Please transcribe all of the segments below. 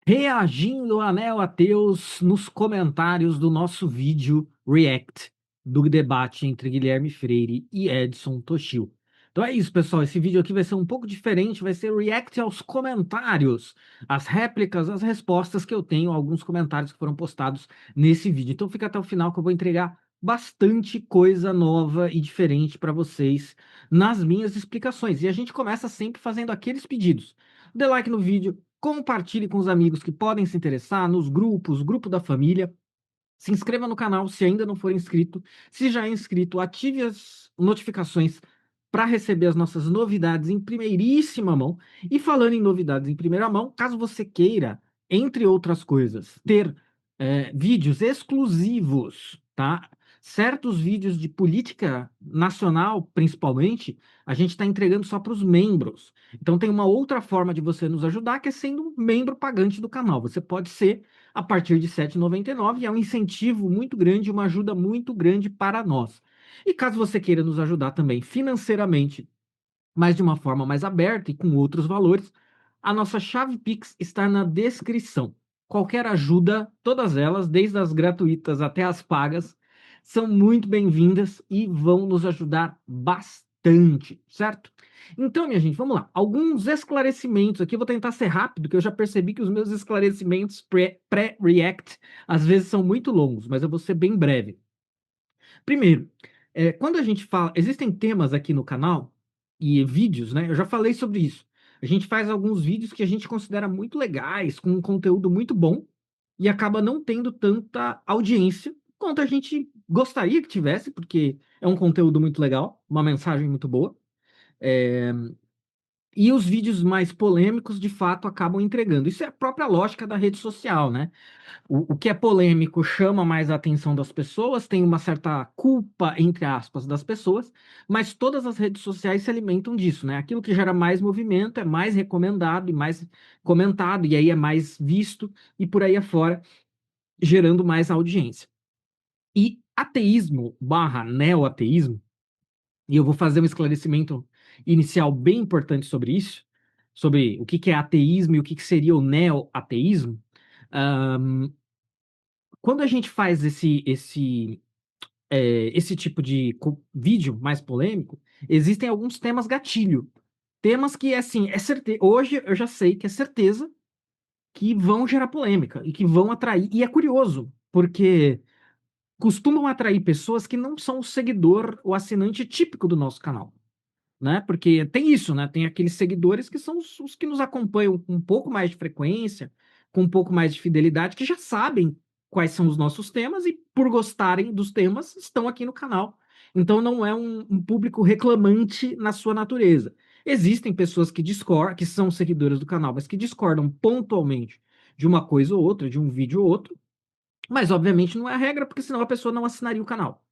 Reagindo a neo-ateus nos comentários do nosso vídeo React do debate entre Guilherme Freire e Edson Toshio. Então é isso, pessoal. Esse vídeo aqui vai ser um pouco diferente, vai ser React aos comentários, as réplicas, as respostas que eu tenho a alguns comentários que foram postados nesse vídeo. Então fica até o final que eu vou entregar bastante coisa nova e diferente para vocês nas minhas explicações. E a gente começa sempre fazendo aqueles pedidos. Dê like no vídeo, compartilhe com os amigos que podem se interessar, nos grupos, grupo da família. Se inscreva no canal se ainda não for inscrito. Se já é inscrito, ative as notificações para receber as nossas novidades em primeiríssima mão. E falando em novidades em primeira mão, caso você queira, entre outras coisas, ter vídeos exclusivos, tá? Certos vídeos de política nacional, principalmente, a gente está entregando só para os membros. Então tem uma outra forma de você nos ajudar, que é sendo um membro pagante do canal. Você pode ser a partir de R$ 7,99, e é um incentivo muito grande, uma ajuda muito grande para nós. E caso você queira nos ajudar também financeiramente, mas de uma forma mais aberta e com outros valores, a nossa chave Pix está na descrição. Qualquer ajuda, todas elas, desde as gratuitas até as pagas, são muito bem-vindas e vão nos ajudar bastante, certo? Então, minha gente, vamos lá. Alguns esclarecimentos aqui. Eu vou tentar ser rápido, que eu já percebi que os meus esclarecimentos pré-React às vezes são muito longos, mas eu vou ser bem breve. Primeiro, quando a gente fala, existem temas aqui no canal e vídeos, né? Eu já falei sobre isso. A gente faz alguns vídeos que a gente considera muito legais, com um conteúdo muito bom, e acaba não tendo tanta audiência quanto a gente gostaria que tivesse, porque é um conteúdo muito legal, uma mensagem muito boa. É, E os vídeos mais polêmicos, de fato, acabam entregando. Isso é a própria lógica da rede social, né? O que é polêmico chama mais a atenção das pessoas, tem uma certa culpa, entre aspas, das pessoas, mas todas as redes sociais se alimentam disso, né? Aquilo que gera mais movimento é mais recomendado e mais comentado, e aí é mais visto, e por aí afora, gerando mais audiência. E ateísmo barra neo-ateísmo, e eu vou fazer um esclarecimento inicial bem importante sobre isso, sobre o que que é ateísmo e o que que seria o neo-ateísmo. Quando a gente faz esse tipo de vídeo mais polêmico, existem alguns temas gatilho. Temas que, assim, é certeza. Hoje eu já sei que é certeza que vão gerar polêmica e que vão atrair. E é curioso, porque costumam atrair pessoas que não são o seguidor, o assinante típico do nosso canal, né? Porque tem isso, né? Tem aqueles seguidores que são os que nos acompanham com um pouco mais de frequência, com um pouco mais de fidelidade, que já sabem quais são os nossos temas e, por gostarem dos temas, estão aqui no canal. Então, não é um público reclamante na sua natureza. Existem pessoas que discordam, que são seguidoras do canal, mas que discordam pontualmente de uma coisa ou outra, de um vídeo ou outro, mas obviamente não é a regra, porque senão a pessoa não assinaria o canal.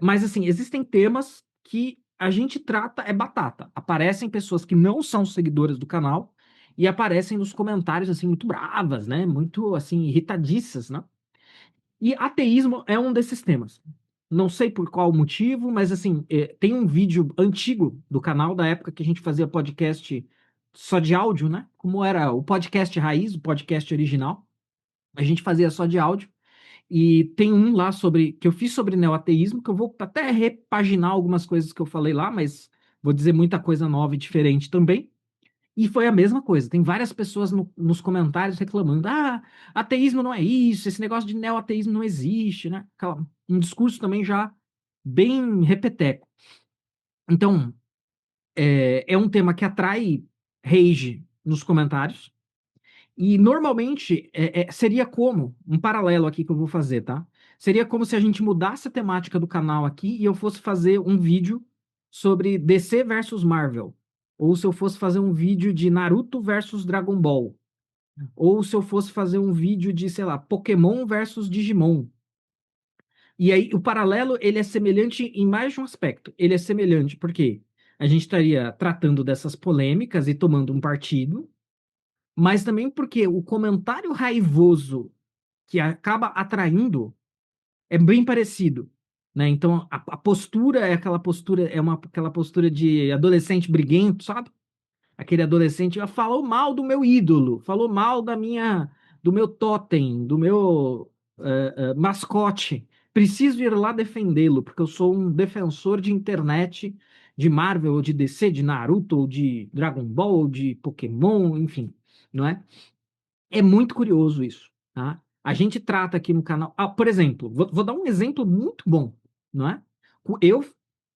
Mas assim, existem temas que a gente trata é batata. Aparecem pessoas que não são seguidoras do canal e aparecem nos comentários assim muito bravas, né? Muito assim irritadiças, né? E ateísmo é um desses temas. Não sei por qual motivo, mas assim, tem um vídeo antigo do canal da época que a gente fazia podcast só de áudio, né? Como era o podcast raiz, o podcast original. A gente fazia só de áudio. E tem um lá sobre que eu fiz sobre neoateísmo, que eu vou até repaginar algumas coisas que eu falei lá, mas vou dizer muita coisa nova e diferente também. E foi a mesma coisa. Tem várias pessoas nos comentários reclamando: ah, ateísmo não é isso, esse negócio de neoateísmo não existe, né? Um discurso também já bem repeteco. Então, é um tema que atrai rage nos comentários. E normalmente seria como um paralelo aqui que eu vou fazer, tá? Seria como se a gente mudasse a temática do canal aqui e eu fosse fazer um vídeo sobre DC versus Marvel. Ou se eu fosse fazer um vídeo de Naruto versus Dragon Ball. Ou se eu fosse fazer um vídeo de, sei lá, Pokémon versus Digimon. E aí o paralelo, ele é semelhante em mais de um aspecto. Ele é semelhante porque a gente estaria tratando dessas polêmicas e tomando um partido, mas também porque o comentário raivoso que acaba atraindo é bem parecido, né? Então a postura é aquela postura, aquela postura de adolescente briguento, sabe? aquele adolescente falou mal do meu ídolo, falou mal do meu totem, do meu mascote. Preciso ir lá defendê-lo, porque eu sou um defensor de internet, de Marvel, ou de DC, de Naruto, ou de Dragon Ball, ou de Pokémon, enfim, não é? É muito curioso isso, tá? A gente trata aqui no canal. Ah, por exemplo, vou dar um exemplo muito bom, não é? Eu,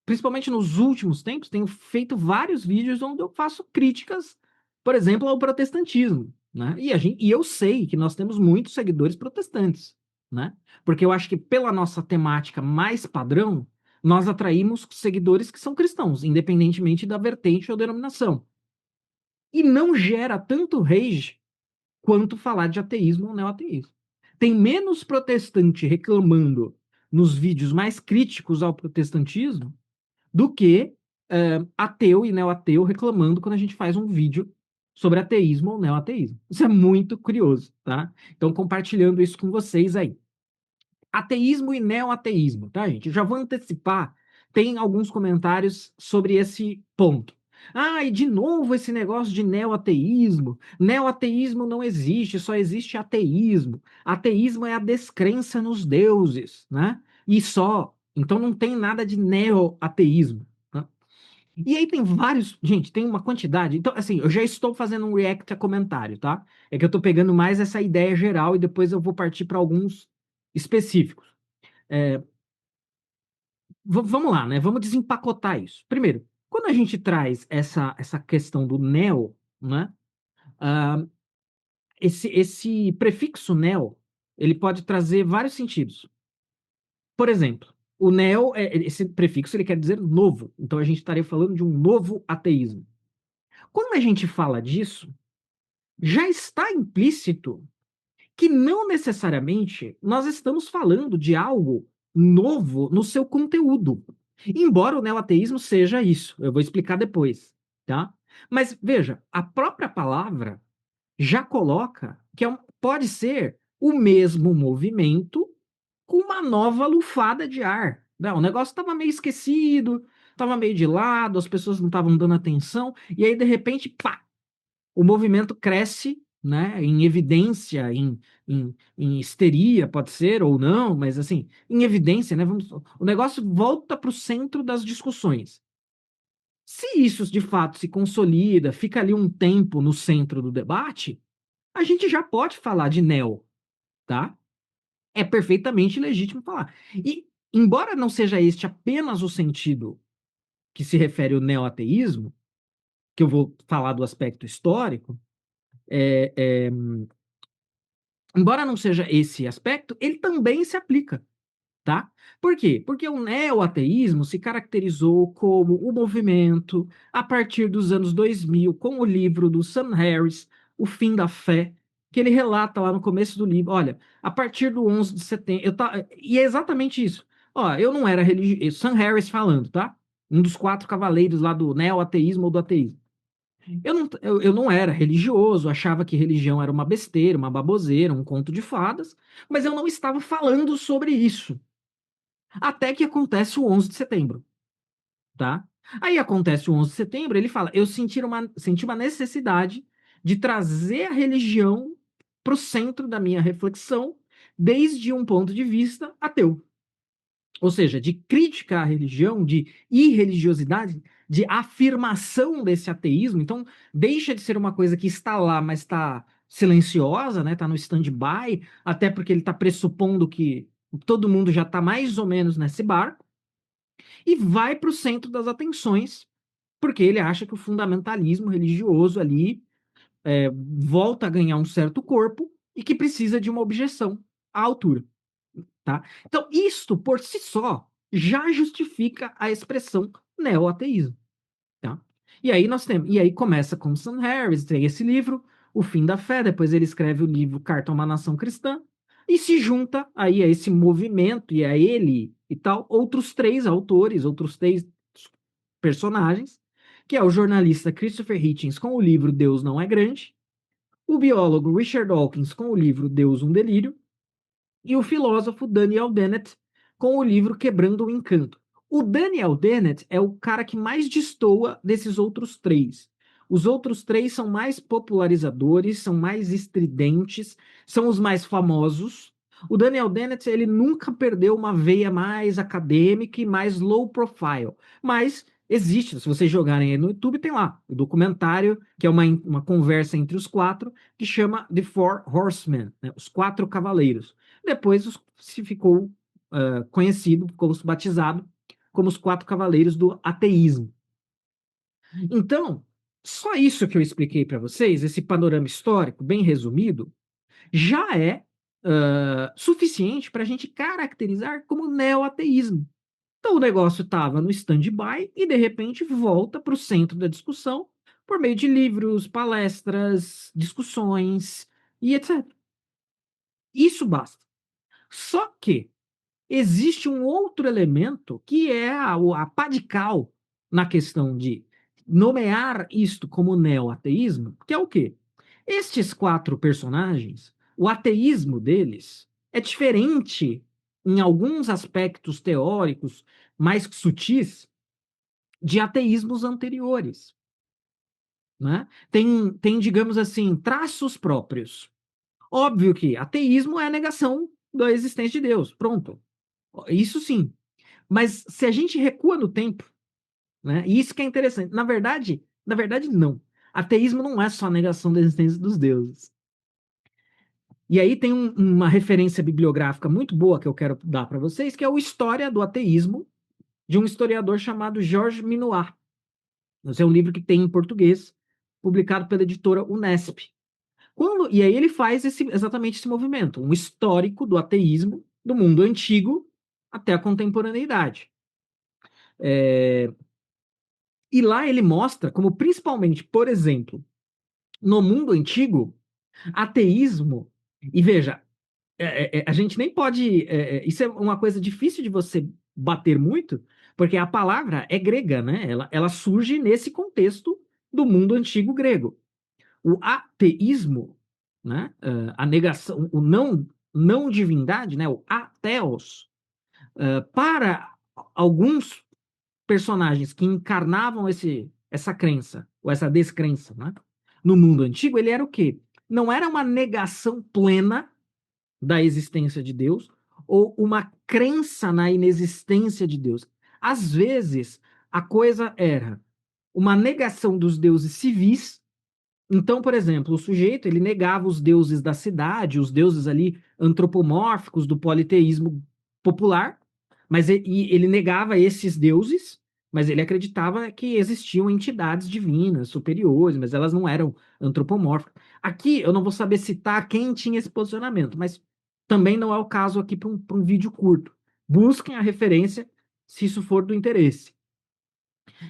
principalmente nos últimos tempos, tenho feito vários vídeos onde eu faço críticas, por exemplo, ao protestantismo, né? E eu sei que nós temos muitos seguidores protestantes, né? Porque eu acho que pela nossa temática mais padrão, nós atraímos seguidores que são cristãos, independentemente da vertente ou denominação. E não gera tanto rage quanto falar de ateísmo ou neoateísmo. Tem menos protestante reclamando nos vídeos mais críticos ao protestantismo do que ateu e neoateu reclamando quando a gente faz um vídeo sobre ateísmo ou neoateísmo. Isso é muito curioso, tá? Então, compartilhando isso com vocês aí. Ateísmo e neoateísmo, tá, gente? Eu já vou antecipar. Tem alguns comentários sobre esse ponto. Ah, e de novo esse negócio de neoateísmo. Neoateísmo não existe, só existe ateísmo. Ateísmo é a descrença nos deuses, né? E só. Então não tem nada de neoateísmo. Né? E aí tem vários. Gente, tem uma quantidade. Então, assim, eu já estou fazendo um react a comentário, tá? É que eu estou pegando mais essa ideia geral e depois eu vou partir para alguns específicos. É, vamos lá, né? Vamos desempacotar isso. Primeiro, quando a gente traz essa questão do neo, né? ah, esse prefixo neo, ele pode trazer vários sentidos. Por exemplo, o neo, esse prefixo, ele quer dizer novo. Então a gente estaria falando de um novo ateísmo. Quando a gente fala disso, já está implícito que não necessariamente nós estamos falando de algo novo no seu conteúdo. Embora o neoateísmo seja isso, eu vou explicar depois, tá? Mas veja, a própria palavra já coloca que pode ser o mesmo movimento com uma nova lufada de ar. Não, o negócio estava meio esquecido, estava meio de lado, as pessoas não estavam dando atenção, e aí de repente, pá, o movimento cresce, né, em evidência, em histeria, pode ser ou não, mas assim, em evidência, né, o negócio volta para o centro das discussões. Se isso de fato se consolida, fica ali um tempo no centro do debate, a gente já pode falar de neo, tá? É perfeitamente legítimo falar. E, embora não seja este apenas o sentido que se refere ao neoateísmo, que eu vou falar do aspecto histórico, é, é, embora não seja esse aspecto, ele também se aplica, tá? Por quê? Porque o neo-ateísmo se caracterizou como o movimento a partir dos anos 2000, com o livro do Sam Harris, O Fim da Fé, que ele relata lá no começo do livro, olha, a partir do 11 de setembro, e é exatamente isso. Ó, eu não era religioso, Sam Harris falando, tá? Um dos quatro cavaleiros lá do neo-ateísmo ou do ateísmo. Eu não era religioso, achava que religião era uma besteira, uma baboseira, um conto de fadas, mas eu não estava falando sobre isso. Até que acontece o 11 de setembro, tá? Aí acontece o 11 de setembro, ele fala: eu senti uma necessidade de trazer a religião para o centro da minha reflexão, desde um ponto de vista ateu. Ou seja, de crítica à religião, de irreligiosidade, de afirmação desse ateísmo. Então, deixa de ser uma coisa que está lá, mas está silenciosa, né? Está no stand-by, até porque ele está pressupondo que todo mundo já está mais ou menos nesse barco, e vai para o centro das atenções, porque ele acha que o fundamentalismo religioso ali volta a ganhar um certo corpo e que precisa de uma objeção à altura. Tá? Então, isto por si só já justifica a expressão neoateísmo. Tá? E aí começa com Sam Harris, tem esse livro, O Fim da Fé, depois ele escreve o livro Carta a uma Nação Cristã, e se junta aí a esse movimento e a ele e tal, outros três autores, outros três personagens, que é o jornalista Christopher Hitchens com o livro Deus Não é Grande, o biólogo Richard Dawkins com o livro Deus um Delírio, e o filósofo Daniel Dennett com o livro Quebrando o Encanto. O Daniel Dennett é o cara que mais destoa desses outros três. Os outros três são mais popularizadores, são mais estridentes, são os mais famosos. O Daniel Dennett, ele nunca perdeu uma veia mais acadêmica e mais low profile, mas existe, se vocês jogarem aí no YouTube, tem lá o documentário, que é uma conversa entre os quatro, que chama The Four Horsemen, né? Os Quatro Cavaleiros. Depois se ficou conhecido, ficou batizado como os Quatro Cavaleiros do Ateísmo. Então, só isso que eu expliquei para vocês, esse panorama histórico, bem resumido, já é suficiente para a gente caracterizar como neo-ateísmo. Então, o negócio estava no stand-by e, de repente, volta para o centro da discussão por meio de livros, palestras, discussões e etc. Isso basta. Só que existe um outro elemento que é a pá de cal na questão de nomear isto como neo-ateísmo, que é o quê? Estes quatro personagens, o ateísmo deles é diferente em alguns aspectos teóricos mais sutis de ateísmos anteriores, né? Tem, digamos assim, traços próprios. Óbvio que ateísmo é a negação da existência de Deus, pronto. Isso sim. Mas se a gente recua no tempo, né? E isso que é interessante. Na verdade, não. Ateísmo não é só a negação da existência dos deuses. E aí tem uma referência bibliográfica muito boa que eu quero dar para vocês, que é o História do Ateísmo, de um historiador chamado Georges Minoir. Esse é um livro que tem em português, publicado pela editora Unesp. E aí ele faz exatamente esse movimento, um histórico do ateísmo, do mundo antigo até a contemporaneidade. É, E lá ele mostra como, principalmente, por exemplo, no mundo antigo, ateísmo. E veja, a gente nem pode. Isso é uma coisa difícil de você bater muito, porque a palavra é grega, né? Ela surge nesse contexto do mundo antigo grego. O ateísmo, né? A negação, o não divindade, né? O ateos, para alguns personagens que encarnavam essa crença, ou essa descrença, né? No mundo antigo, ele era o quê? Não era uma negação plena da existência de Deus ou uma crença na inexistência de Deus. Às vezes, a coisa era uma negação dos deuses civis. Então, por exemplo, o sujeito ele negava os deuses da cidade, os deuses ali antropomórficos do politeísmo popular, mas ele negava esses deuses, mas ele acreditava que existiam entidades divinas superiores, mas elas não eram antropomórficas. Aqui eu não vou saber citar quem tinha esse posicionamento, mas também não é o caso aqui para um vídeo curto. Busquem a referência se isso for do interesse.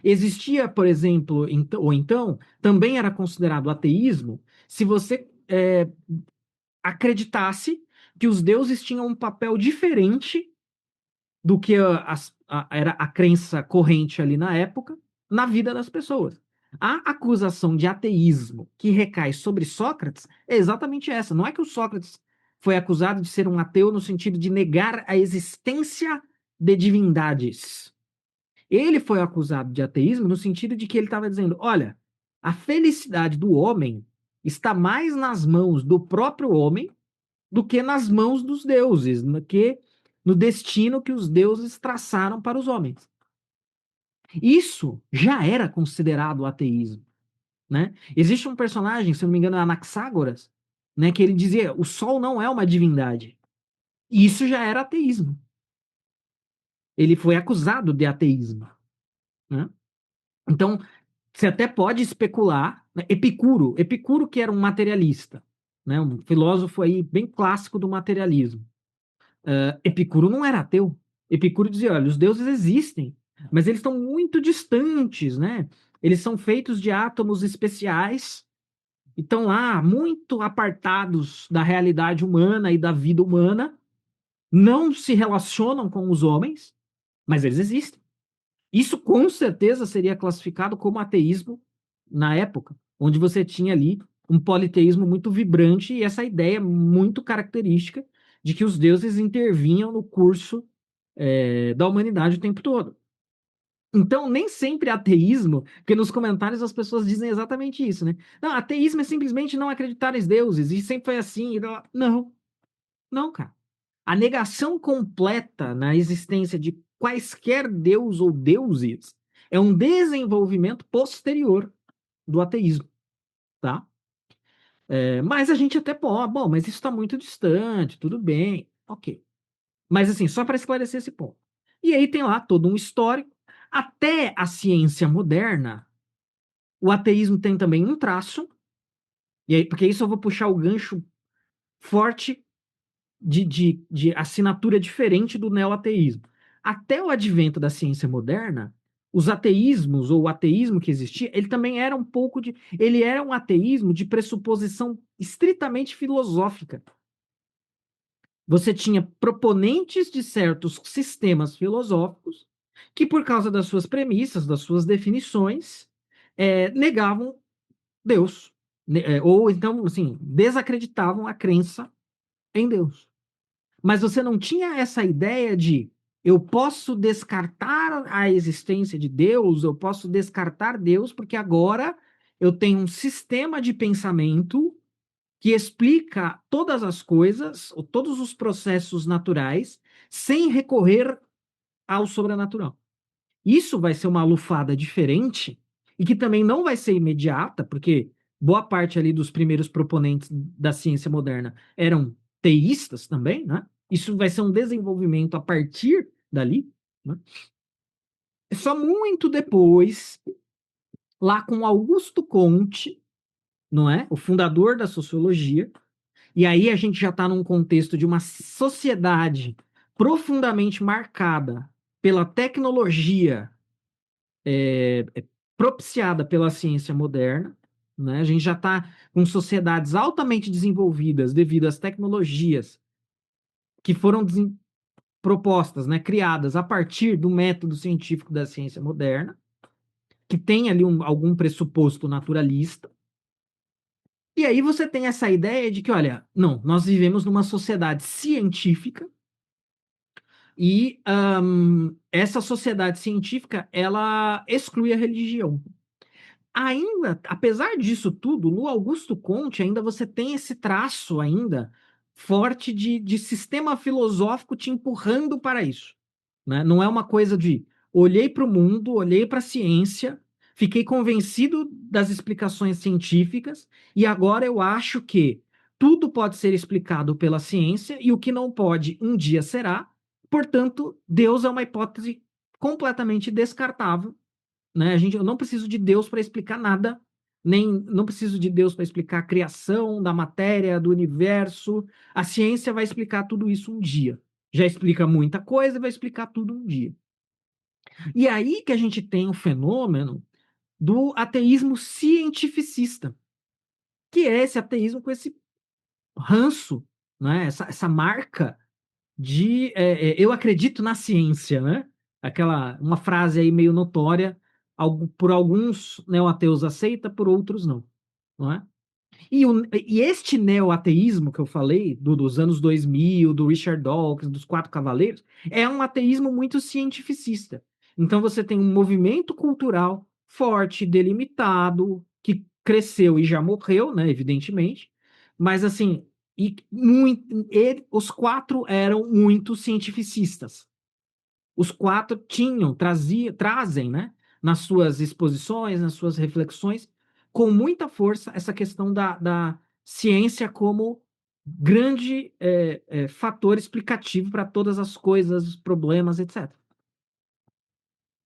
Existia, por exemplo, ou então, também era considerado ateísmo se você acreditasse que os deuses tinham um papel diferente do que era a crença corrente ali na época, na vida das pessoas. A acusação de ateísmo que recai sobre Sócrates é exatamente essa. Não é que o Sócrates foi acusado de ser um ateu no sentido de negar a existência de divindades. Ele foi acusado de ateísmo no sentido de que ele estava dizendo: olha, a felicidade do homem está mais nas mãos do próprio homem do que nas mãos dos deuses, no destino que os deuses traçaram para os homens. Isso já era considerado ateísmo, né? Existe um personagem, se eu não me engano, é Anaxágoras, né, que ele dizia: o sol não é uma divindade. Isso já era ateísmo. Ele foi acusado de ateísmo, né? Então, você até pode especular, né? Epicuro que era um materialista, né? Um filósofo aí bem clássico do materialismo. Epicuro não era ateu. Epicuro dizia: olha, os deuses existem, mas eles estão muito distantes, né? Eles são feitos de átomos especiais e estão lá muito apartados da realidade humana e da vida humana, não se relacionam com os homens, mas eles existem. Isso com certeza seria classificado como ateísmo na época, onde você tinha ali um politeísmo muito vibrante e essa ideia muito característica de que os deuses intervinham no curso da humanidade o tempo todo. Então, nem sempre é ateísmo, porque nos comentários as pessoas dizem exatamente isso, né? Não, ateísmo é simplesmente não acreditar em deuses, e sempre foi assim. Não, não, cara. A negação completa na existência de quaisquer deus ou deuses é um desenvolvimento posterior do ateísmo, tá? Mas a gente até pode, bom, mas isso está muito distante, tudo bem, ok. Mas assim, só para esclarecer esse ponto. E aí tem lá todo um histórico. Até a ciência moderna, o ateísmo tem também um traço, e aí, porque isso eu vou puxar o gancho forte de assinatura diferente do neoateísmo. Até o advento da ciência moderna, os ateísmos, ou o ateísmo que existia, ele também era um pouco de. Ele era um ateísmo de pressuposição estritamente filosófica. Você tinha proponentes de certos sistemas filosóficos que, por causa das suas premissas, das suas definições, negavam Deus. Ou então, assim, desacreditavam a crença em Deus. Mas você não tinha essa ideia de eu posso descartar a existência de Deus, eu posso descartar Deus, porque agora eu tenho um sistema de pensamento que explica todas as coisas, ou todos os processos naturais, sem recorrer ao sobrenatural. Isso vai ser uma lufada diferente e que também não vai ser imediata, porque boa parte ali dos primeiros proponentes da ciência moderna eram teístas também, né? Isso vai ser um desenvolvimento a partir dali, né? É só muito depois, lá com Augusto Comte, não é? O fundador da sociologia, e aí a gente já está num contexto de uma sociedade profundamente marcada pela tecnologia propiciada pela ciência moderna, né? A gente já está com sociedades altamente desenvolvidas devido às tecnologias que foram propostas, né, criadas a partir do método científico da ciência moderna, que tem ali algum pressuposto naturalista. E aí você tem essa ideia de que, olha, não, nós vivemos numa sociedade científica e essa sociedade científica, ela exclui a religião. Ainda, apesar disso tudo, no Augusto Comte ainda você tem esse traço ainda forte de sistema filosófico te empurrando para isso, né? Não é uma coisa de olhei para o mundo, olhei para a ciência, fiquei convencido das explicações científicas e agora eu acho que tudo pode ser explicado pela ciência e o que não pode um dia será. Portanto, Deus é uma hipótese completamente descartável, né? Eu não preciso de Deus para explicar nada, nem não preciso de Deus para explicar a criação da matéria, do universo. A ciência vai explicar tudo isso um dia. Já explica muita coisa e vai explicar tudo um dia. E aí que a gente tem o fenômeno do ateísmo cientificista, que é esse ateísmo com esse ranço, né? Essa marca de eu acredito na ciência, né? Uma frase aí meio notória, por alguns neoateus aceita, por outros não, não é? E este neoateísmo que eu falei, dos anos 2000, do Richard Dawkins, dos Quatro Cavaleiros, é um ateísmo muito cientificista. Então você tem um movimento cultural forte, delimitado, que cresceu e já morreu, né, evidentemente, mas assim, os quatro eram muito cientificistas. Os quatro trazem, né, nas suas exposições, nas suas reflexões, com muita força essa questão da ciência como grande fator explicativo para todas as coisas, os problemas, etc.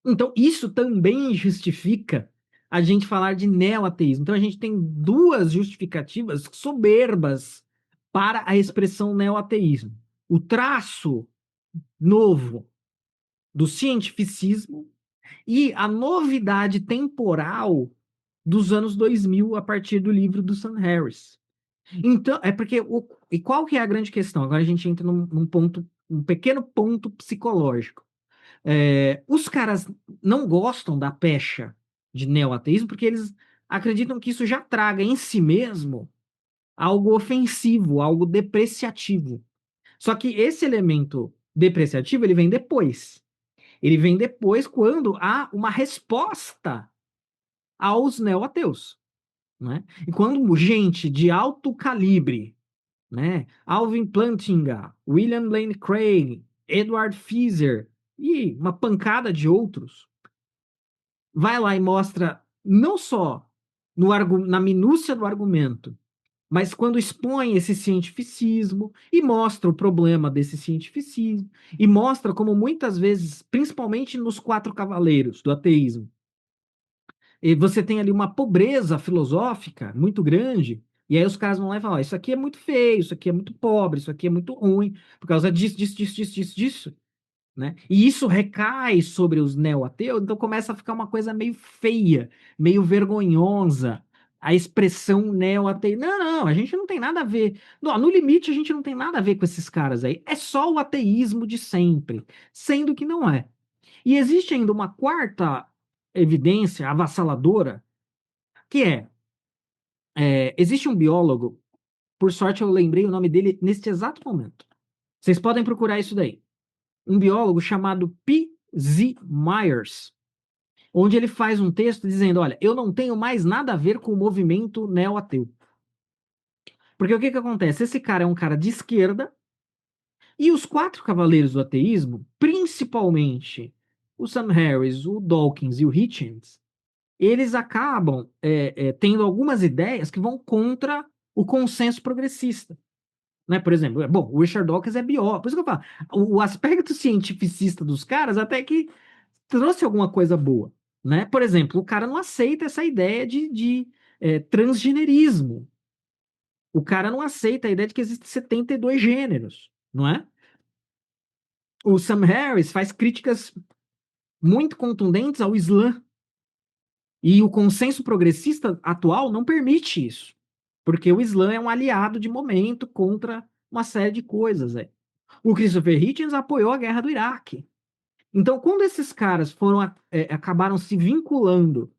Então, isso também justifica a gente falar de neoateísmo. Então, a gente tem duas justificativas soberbas para a expressão neoateísmo. O traço novo do cientificismo e a novidade temporal dos anos 2000 a partir do livro do Sam Harris. Então, é porque e qual que é a grande questão? Agora a gente entra num ponto, um pequeno ponto psicológico. Os caras não gostam da pecha de neoateísmo porque eles acreditam que isso já traga em si mesmo algo ofensivo, algo depreciativo. Só que esse elemento depreciativo ele vem depois. Ele vem depois quando há uma resposta aos neo-ateus, né? E quando gente de alto calibre, né? Alvin Plantinga, William Lane Craig, Edward Feser e uma pancada de outros, vai lá e mostra não só na minúcia do argumento, mas quando expõe esse cientificismo e mostra o problema desse cientificismo e mostra como muitas vezes, principalmente nos quatro cavaleiros do ateísmo, e você tem ali uma pobreza filosófica muito grande, e aí os caras vão lá e falam, ó, isso aqui é muito feio, isso aqui é muito pobre, isso aqui é muito ruim, por causa disso, disso, disso, disso, disso, disso, né? E isso recai sobre os neo-ateus, então começa a ficar uma coisa meio feia, meio vergonhosa, a expressão neo-ateu. Não, não, a gente não tem nada a ver. No limite, a gente não tem nada a ver com esses caras aí. É só o ateísmo de sempre, sendo que não é. E existe ainda uma quarta evidência avassaladora, que existe um biólogo, por sorte eu lembrei o nome dele neste exato momento. Vocês podem procurar isso daí. Um biólogo chamado P. Z. Myers, onde ele faz um texto dizendo, olha, eu não tenho mais nada a ver com o movimento neo-ateu. Porque o que que acontece? Esse cara é um cara de esquerda, e os quatro cavaleiros do ateísmo, principalmente o Sam Harris, o Dawkins e o Hitchens, eles acabam tendo algumas ideias que vão contra o consenso progressista. Né? Por exemplo, bom, o Richard Dawkins é biólogo, por isso que eu falo, o aspecto cientificista dos caras até que trouxe alguma coisa boa. Né? Por exemplo, o cara não aceita essa ideia de transgenerismo. O cara não aceita a ideia de que existem 72 gêneros, não é? O Sam Harris faz críticas muito contundentes ao Islã. E o consenso progressista atual não permite isso. Porque o Islã é um aliado de momento contra uma série de coisas. O Christopher Hitchens apoiou a guerra do Iraque. Então, quando esses caras acabaram se vinculando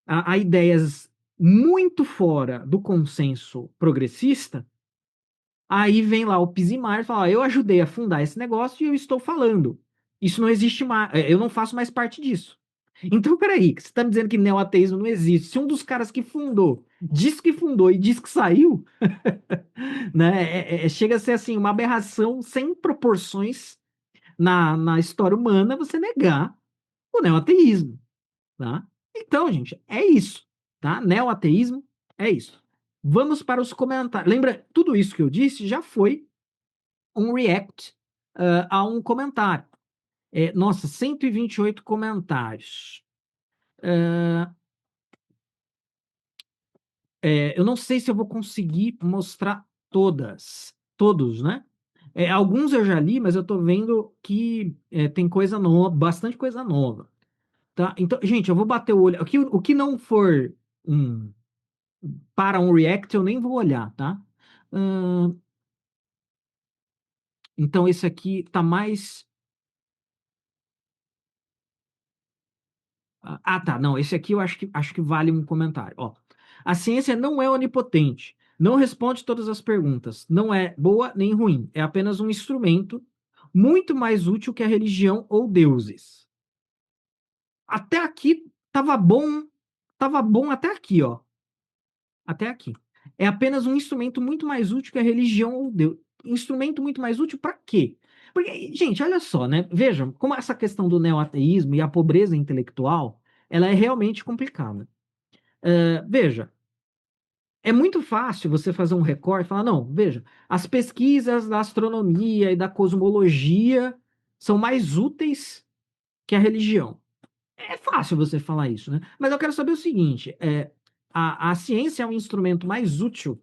a ideias muito fora do consenso progressista, aí vem lá o Pizimar e fala: eu ajudei a fundar esse negócio e eu estou falando. Isso não existe mais, eu não faço mais parte disso. Então, peraí, você está me dizendo que neoateísmo não existe? Se um dos caras que fundou diz que fundou e diz que saiu, né, chega a ser assim uma aberração sem proporções na história humana você negar o neoateísmo, tá? Então, gente, é isso, tá? Neoateísmo é isso. Vamos para os comentários. Lembra, tudo isso que eu disse já foi um react a um comentário. Nossa, 128 comentários. Eu não sei se eu vou conseguir mostrar todos, né? Alguns eu já li, mas eu tô vendo que tem coisa nova, bastante coisa nova, tá? Então, gente, eu vou bater o olho. O que não for um, para um react, eu nem vou olhar, tá? Ahn, então, esse aqui tá mais. Tá. Não, esse aqui eu acho que vale um comentário. Ó, a ciência não é onipotente, não responde todas as perguntas, não é boa nem ruim, é apenas um instrumento muito mais útil que a religião ou deuses. Até aqui tava bom até aqui, ó. Até aqui. É apenas um instrumento muito mais útil que a religião ou Deus. Instrumento muito mais útil para quê? Porque, gente, olha só, né? Vejam como essa questão do neoateísmo e a pobreza intelectual, ela é realmente complicada. Veja, é muito fácil você fazer um recorte e falar, não, veja, as pesquisas da astronomia e da cosmologia são mais úteis que a religião. É fácil você falar isso, né? Mas eu quero saber o seguinte: a ciência é um instrumento mais útil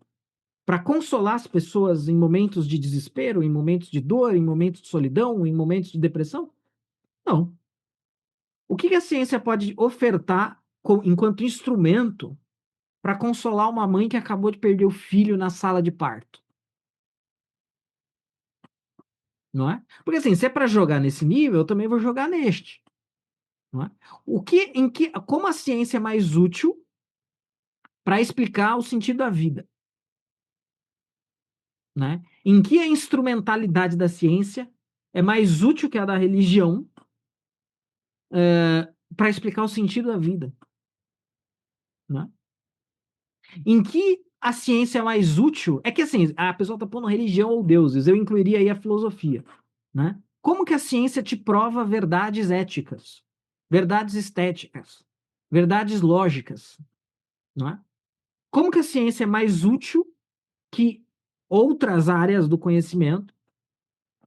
para consolar as pessoas em momentos de desespero, em momentos de dor, em momentos de solidão, em momentos de depressão? Não. O que a ciência pode ofertar enquanto instrumento para consolar uma mãe que acabou de perder o filho na sala de parto? Não é? Porque assim, se é para jogar nesse nível, eu também vou jogar neste. Não é? Como a ciência é mais útil para explicar o sentido da vida? Né? Em que a instrumentalidade da ciência é mais útil que a da religião para explicar o sentido da vida, né? Em que a ciência é mais útil? É que assim, a pessoa está pondo religião ou deuses, eu incluiria aí a filosofia, né? Como que a ciência te prova verdades éticas, verdades estéticas, verdades lógicas, não é? Como que a ciência é mais útil que outras áreas do conhecimento,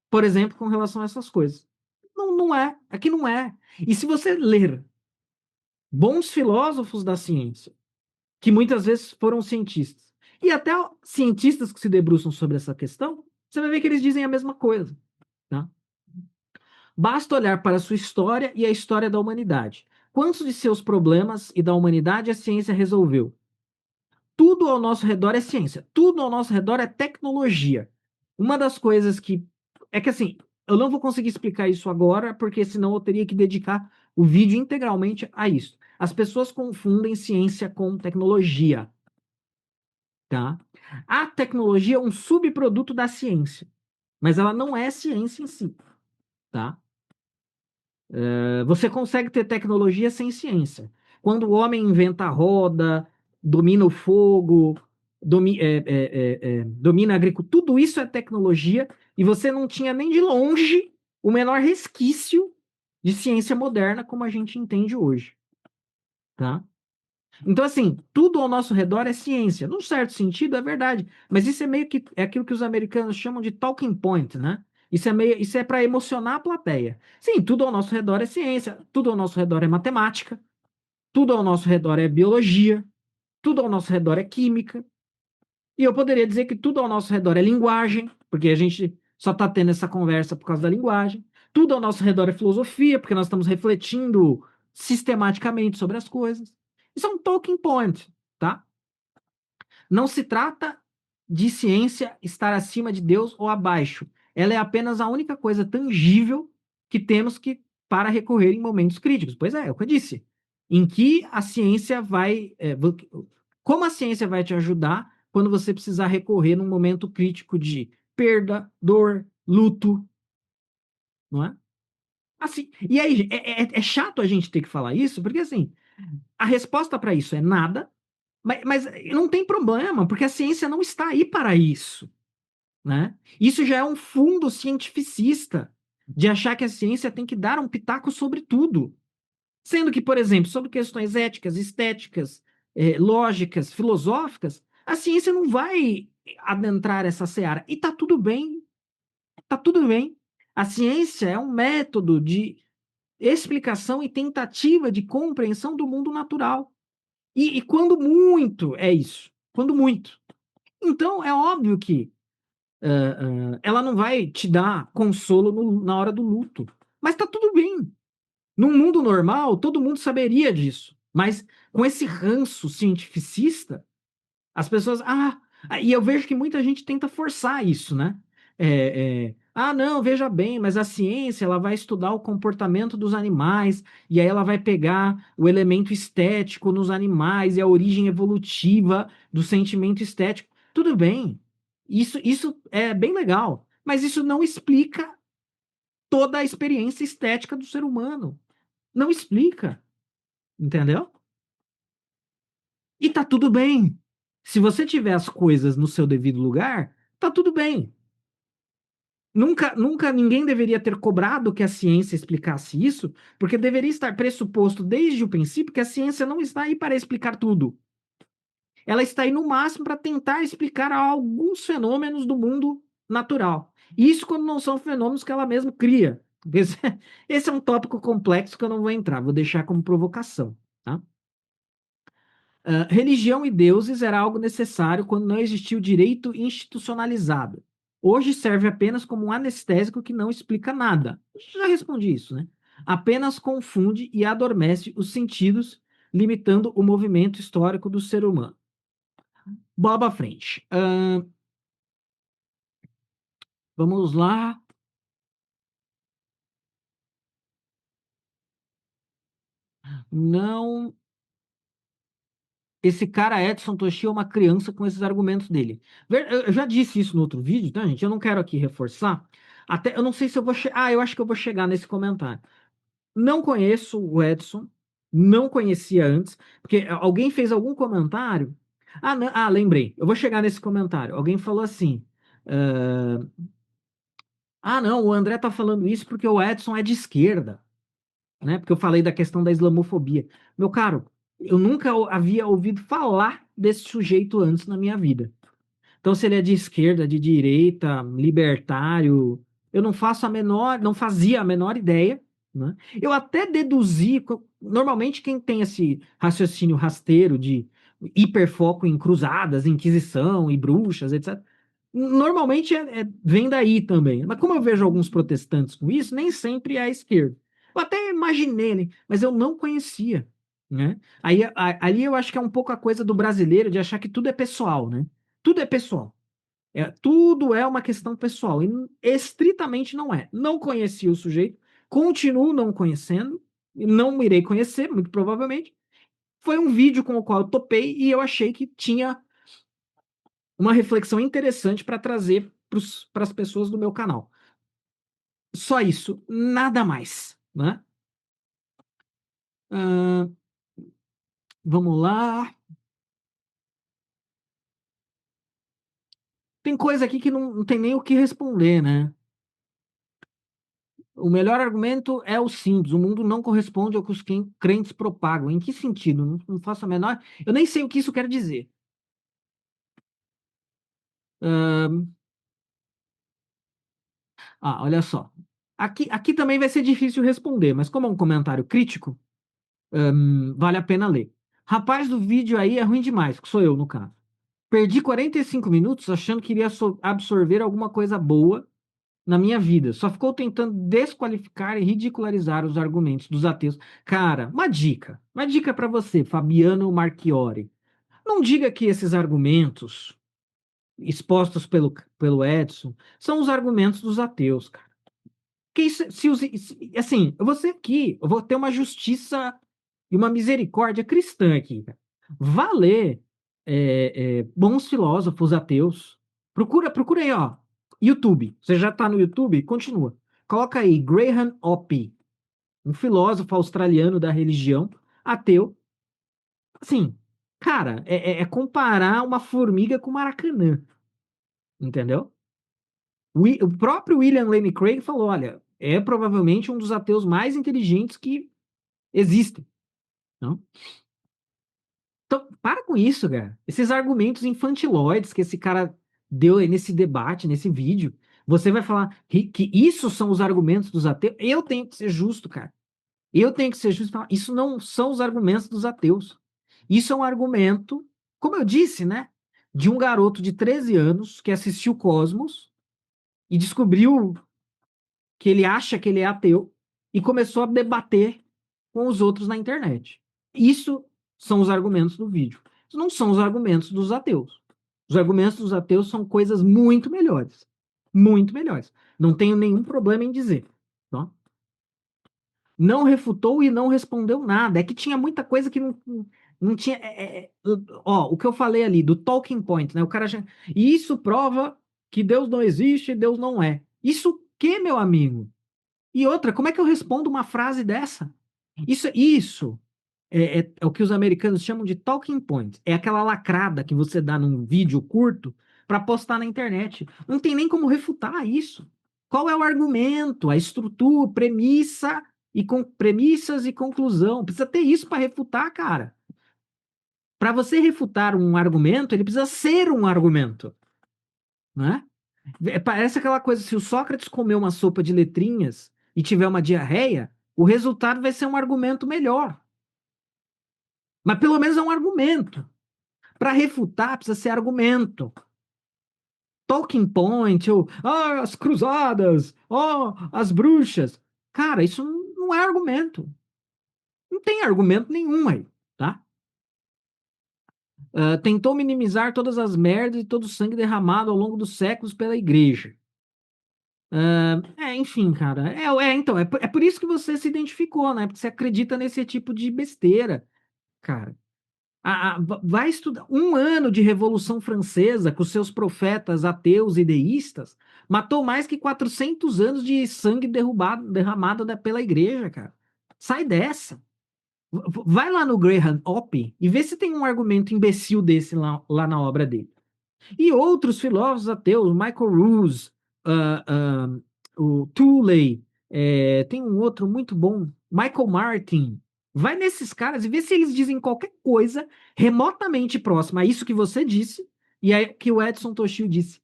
por exemplo, com relação a essas coisas? Não, não é. Aqui não é. E se você ler bons filósofos da ciência, que muitas vezes foram cientistas, e até cientistas que se debruçam sobre essa questão, você vai ver que eles dizem a mesma coisa, tá? Basta olhar para a sua história e a história da humanidade. Quantos de seus problemas e da humanidade a ciência resolveu? Tudo ao nosso redor é ciência, tudo ao nosso redor é tecnologia. Uma das coisas que é que assim, eu não vou conseguir explicar isso agora, porque senão eu teria que dedicar o vídeo integralmente a isso. As pessoas confundem ciência com tecnologia, tá? A tecnologia é um subproduto da ciência, mas ela não é ciência em si, tá? Você consegue ter tecnologia sem ciência. Quando o homem inventa a roda, domina o fogo, domina a agricultura, tudo isso é tecnologia e você não tinha nem de longe o menor resquício de ciência moderna como a gente entende hoje, tá? Então, assim, tudo ao nosso redor é ciência. Num certo sentido, é verdade. Mas isso é meio que é aquilo que os americanos chamam de talking point, né? Isso é para emocionar a plateia. Sim, tudo ao nosso redor é ciência, tudo ao nosso redor é matemática, tudo ao nosso redor é biologia, tudo ao nosso redor é química. E eu poderia dizer que tudo ao nosso redor é linguagem, porque a gente só está tendo essa conversa por causa da linguagem. Tudo ao nosso redor é filosofia, porque nós estamos refletindo sistematicamente sobre as coisas. Isso é um talking point, tá? Não se trata de ciência estar acima de Deus ou abaixo. Ela é apenas a única coisa tangível que temos que para recorrer em momentos críticos. Pois é o que eu disse. Em que a ciência vai. Como a ciência vai te ajudar quando você precisar recorrer num momento crítico de perda, dor, luto, não é? Assim, e aí, é chato a gente ter que falar isso, porque assim, a resposta para isso é nada, mas não tem problema, porque a ciência não está aí para isso, né? Isso já é um fundo cientificista de achar que a ciência tem que dar um pitaco sobre tudo. Sendo que, por exemplo, sobre questões éticas, estéticas, lógicas, filosóficas, a ciência não vai adentrar essa seara. E tá tudo bem, tá tudo bem. A ciência é um método de explicação e tentativa de compreensão do mundo natural. E quando muito é isso, quando muito. Então, é óbvio que ela não vai te dar consolo na hora do luto. Mas tá tudo bem. Num mundo normal, todo mundo saberia disso. Mas com esse ranço cientificista, as pessoas. E eu vejo que muita gente tenta forçar isso, né? Não, veja bem, mas a ciência ela vai estudar o comportamento dos animais, e aí ela vai pegar o elemento estético nos animais e a origem evolutiva do sentimento estético. Tudo bem, isso é bem legal, mas isso não explica toda a experiência estética do ser humano. Não explica, entendeu? E tá tudo bem. Se você tiver as coisas no seu devido lugar, tá tudo bem. Nunca ninguém deveria ter cobrado que a ciência explicasse isso, porque deveria estar pressuposto desde o princípio que a ciência não está aí para explicar tudo. Ela está aí no máximo para tentar explicar alguns fenômenos do mundo natural. Isso quando não são fenômenos que ela mesma cria. Esse é um tópico complexo que eu não vou entrar, vou deixar como provocação, tá? Religião e deuses era algo necessário quando não existia o direito institucionalizado. Hoje serve apenas como um anestésico que não explica nada. Já respondi isso, né? Apenas confunde e adormece os sentidos, limitando o movimento histórico do ser humano. Bola à frente. Vamos lá. Não. Esse cara Edson Toshi é uma criança com esses argumentos dele. Eu já disse isso no outro vídeo, tá, gente? Eu não quero aqui reforçar. Até eu não sei se eu vou chegar. Eu acho que eu vou chegar nesse comentário. Não conheço o Edson, não conhecia antes, porque alguém fez algum comentário. Lembrei, eu vou chegar nesse comentário. Alguém falou assim: ah, não, o André tá falando isso porque o Edson é de esquerda, né? Porque eu falei da questão da islamofobia. Meu caro, eu nunca havia ouvido falar desse sujeito antes na minha vida. Então, se ele é de esquerda, de direita, libertário, eu não faço a menor, não fazia a menor ideia, né? Eu até deduzi, normalmente quem tem esse raciocínio rasteiro de hiperfoco em cruzadas, inquisição e bruxas, etc. Normalmente vem daí também. Mas como eu vejo alguns protestantes com isso, nem sempre é a esquerda. Eu até imaginei, né? Mas eu não conhecia, né? Aí, ali eu acho que é um pouco a coisa do brasileiro de achar que tudo é pessoal, né? Tudo é pessoal. Tudo é uma questão pessoal. E estritamente não é. Não conheci o sujeito, continuo não conhecendo, e não irei conhecer, muito provavelmente. Foi um vídeo com o qual eu topei e eu achei que tinha uma reflexão interessante para trazer para as pessoas do meu canal. Só isso, nada mais, né? Ah, vamos lá. Tem coisa aqui que não tem nem o que responder, né? O melhor argumento é o simples: o mundo não corresponde ao que os crentes propagam. Em que sentido? Não faço a menor. Eu nem sei o que isso quer dizer. Ahn, olha só. Aqui também vai ser difícil responder, mas como é um comentário crítico, vale a pena ler. Rapaz do vídeo aí é ruim demais, que sou eu, no caso. Perdi 45 minutos achando que iria absorver alguma coisa boa na minha vida. Só ficou tentando desqualificar e ridicularizar os argumentos dos ateus. Cara, uma dica para você, Fabiano Marchiori. Não diga que esses argumentos expostos pelo Edson são os argumentos dos ateus, cara. Que isso, assim, eu vou ser aqui, eu vou ter uma justiça e uma misericórdia cristã aqui, cara. Vá ler bons filósofos ateus. Procura aí, ó. YouTube. Você já está no YouTube? Continua. Coloca aí Graham Oppy, um filósofo australiano da religião, ateu. Assim, cara, comparar uma formiga com Maracanã, entendeu? O próprio William Lane Craig falou: olha, é provavelmente um dos ateus mais inteligentes que existem. Não? Então, para com isso, cara. Esses argumentos infantiloides que esse cara deu aí nesse debate, nesse vídeo. Você vai falar que isso são os argumentos dos ateus? Eu tenho que ser justo, cara. Eu tenho que ser justo e falar, isso não são os argumentos dos ateus. Isso é um argumento, como eu disse, né? De um garoto de 13 anos que assistiu Cosmos e descobriu que ele acha que ele é ateu e começou a debater com os outros na internet. Isso são os argumentos do vídeo. Isso não são os argumentos dos ateus. Os argumentos dos ateus são coisas muito melhores. Muito melhores. Não tenho nenhum problema em dizer. Tá? Não refutou e não respondeu nada. É que tinha muita coisa que não tinha. Ó, o que eu falei ali do talking point, né? O cara já. E isso prova que Deus não existe e Deus não é. Isso o quê, meu amigo? E outra, como é que eu respondo uma frase dessa? Isso é o que os americanos chamam de talking point. É aquela lacrada que você dá num vídeo curto para postar na internet. Não tem nem como refutar isso. Qual é o argumento, a estrutura, premissas e conclusão? Precisa ter isso para refutar, cara. Para você refutar um argumento, ele precisa ser um argumento, né? Parece aquela coisa: se o Sócrates comer uma sopa de letrinhas e tiver uma diarreia, o resultado vai ser um argumento melhor. Mas pelo menos é um argumento. Para refutar, precisa ser argumento. Talking point, ou as cruzadas, as bruxas. Cara, isso não é argumento. Não tem argumento nenhum aí, tá? Tentou minimizar todas as merdas e todo o sangue derramado ao longo dos séculos pela igreja. Enfim, cara. Então, é por isso que você se identificou, né? Porque você acredita nesse tipo de besteira, cara. Vai estudar 1 ano de Revolução Francesa com seus profetas ateus e deístas, matou mais que 400 anos de sangue derramado pela igreja, cara. Sai dessa. Vai lá no Graham Oppy e vê se tem um argumento imbecil desse lá na obra dele. E outros filósofos ateus, Michael Ruse, ah, ah, o Tooley, tem um outro muito bom, Michael Martin. Vai nesses caras e vê se eles dizem qualquer coisa remotamente próxima a isso que você disse e a que o Edson Toshio disse.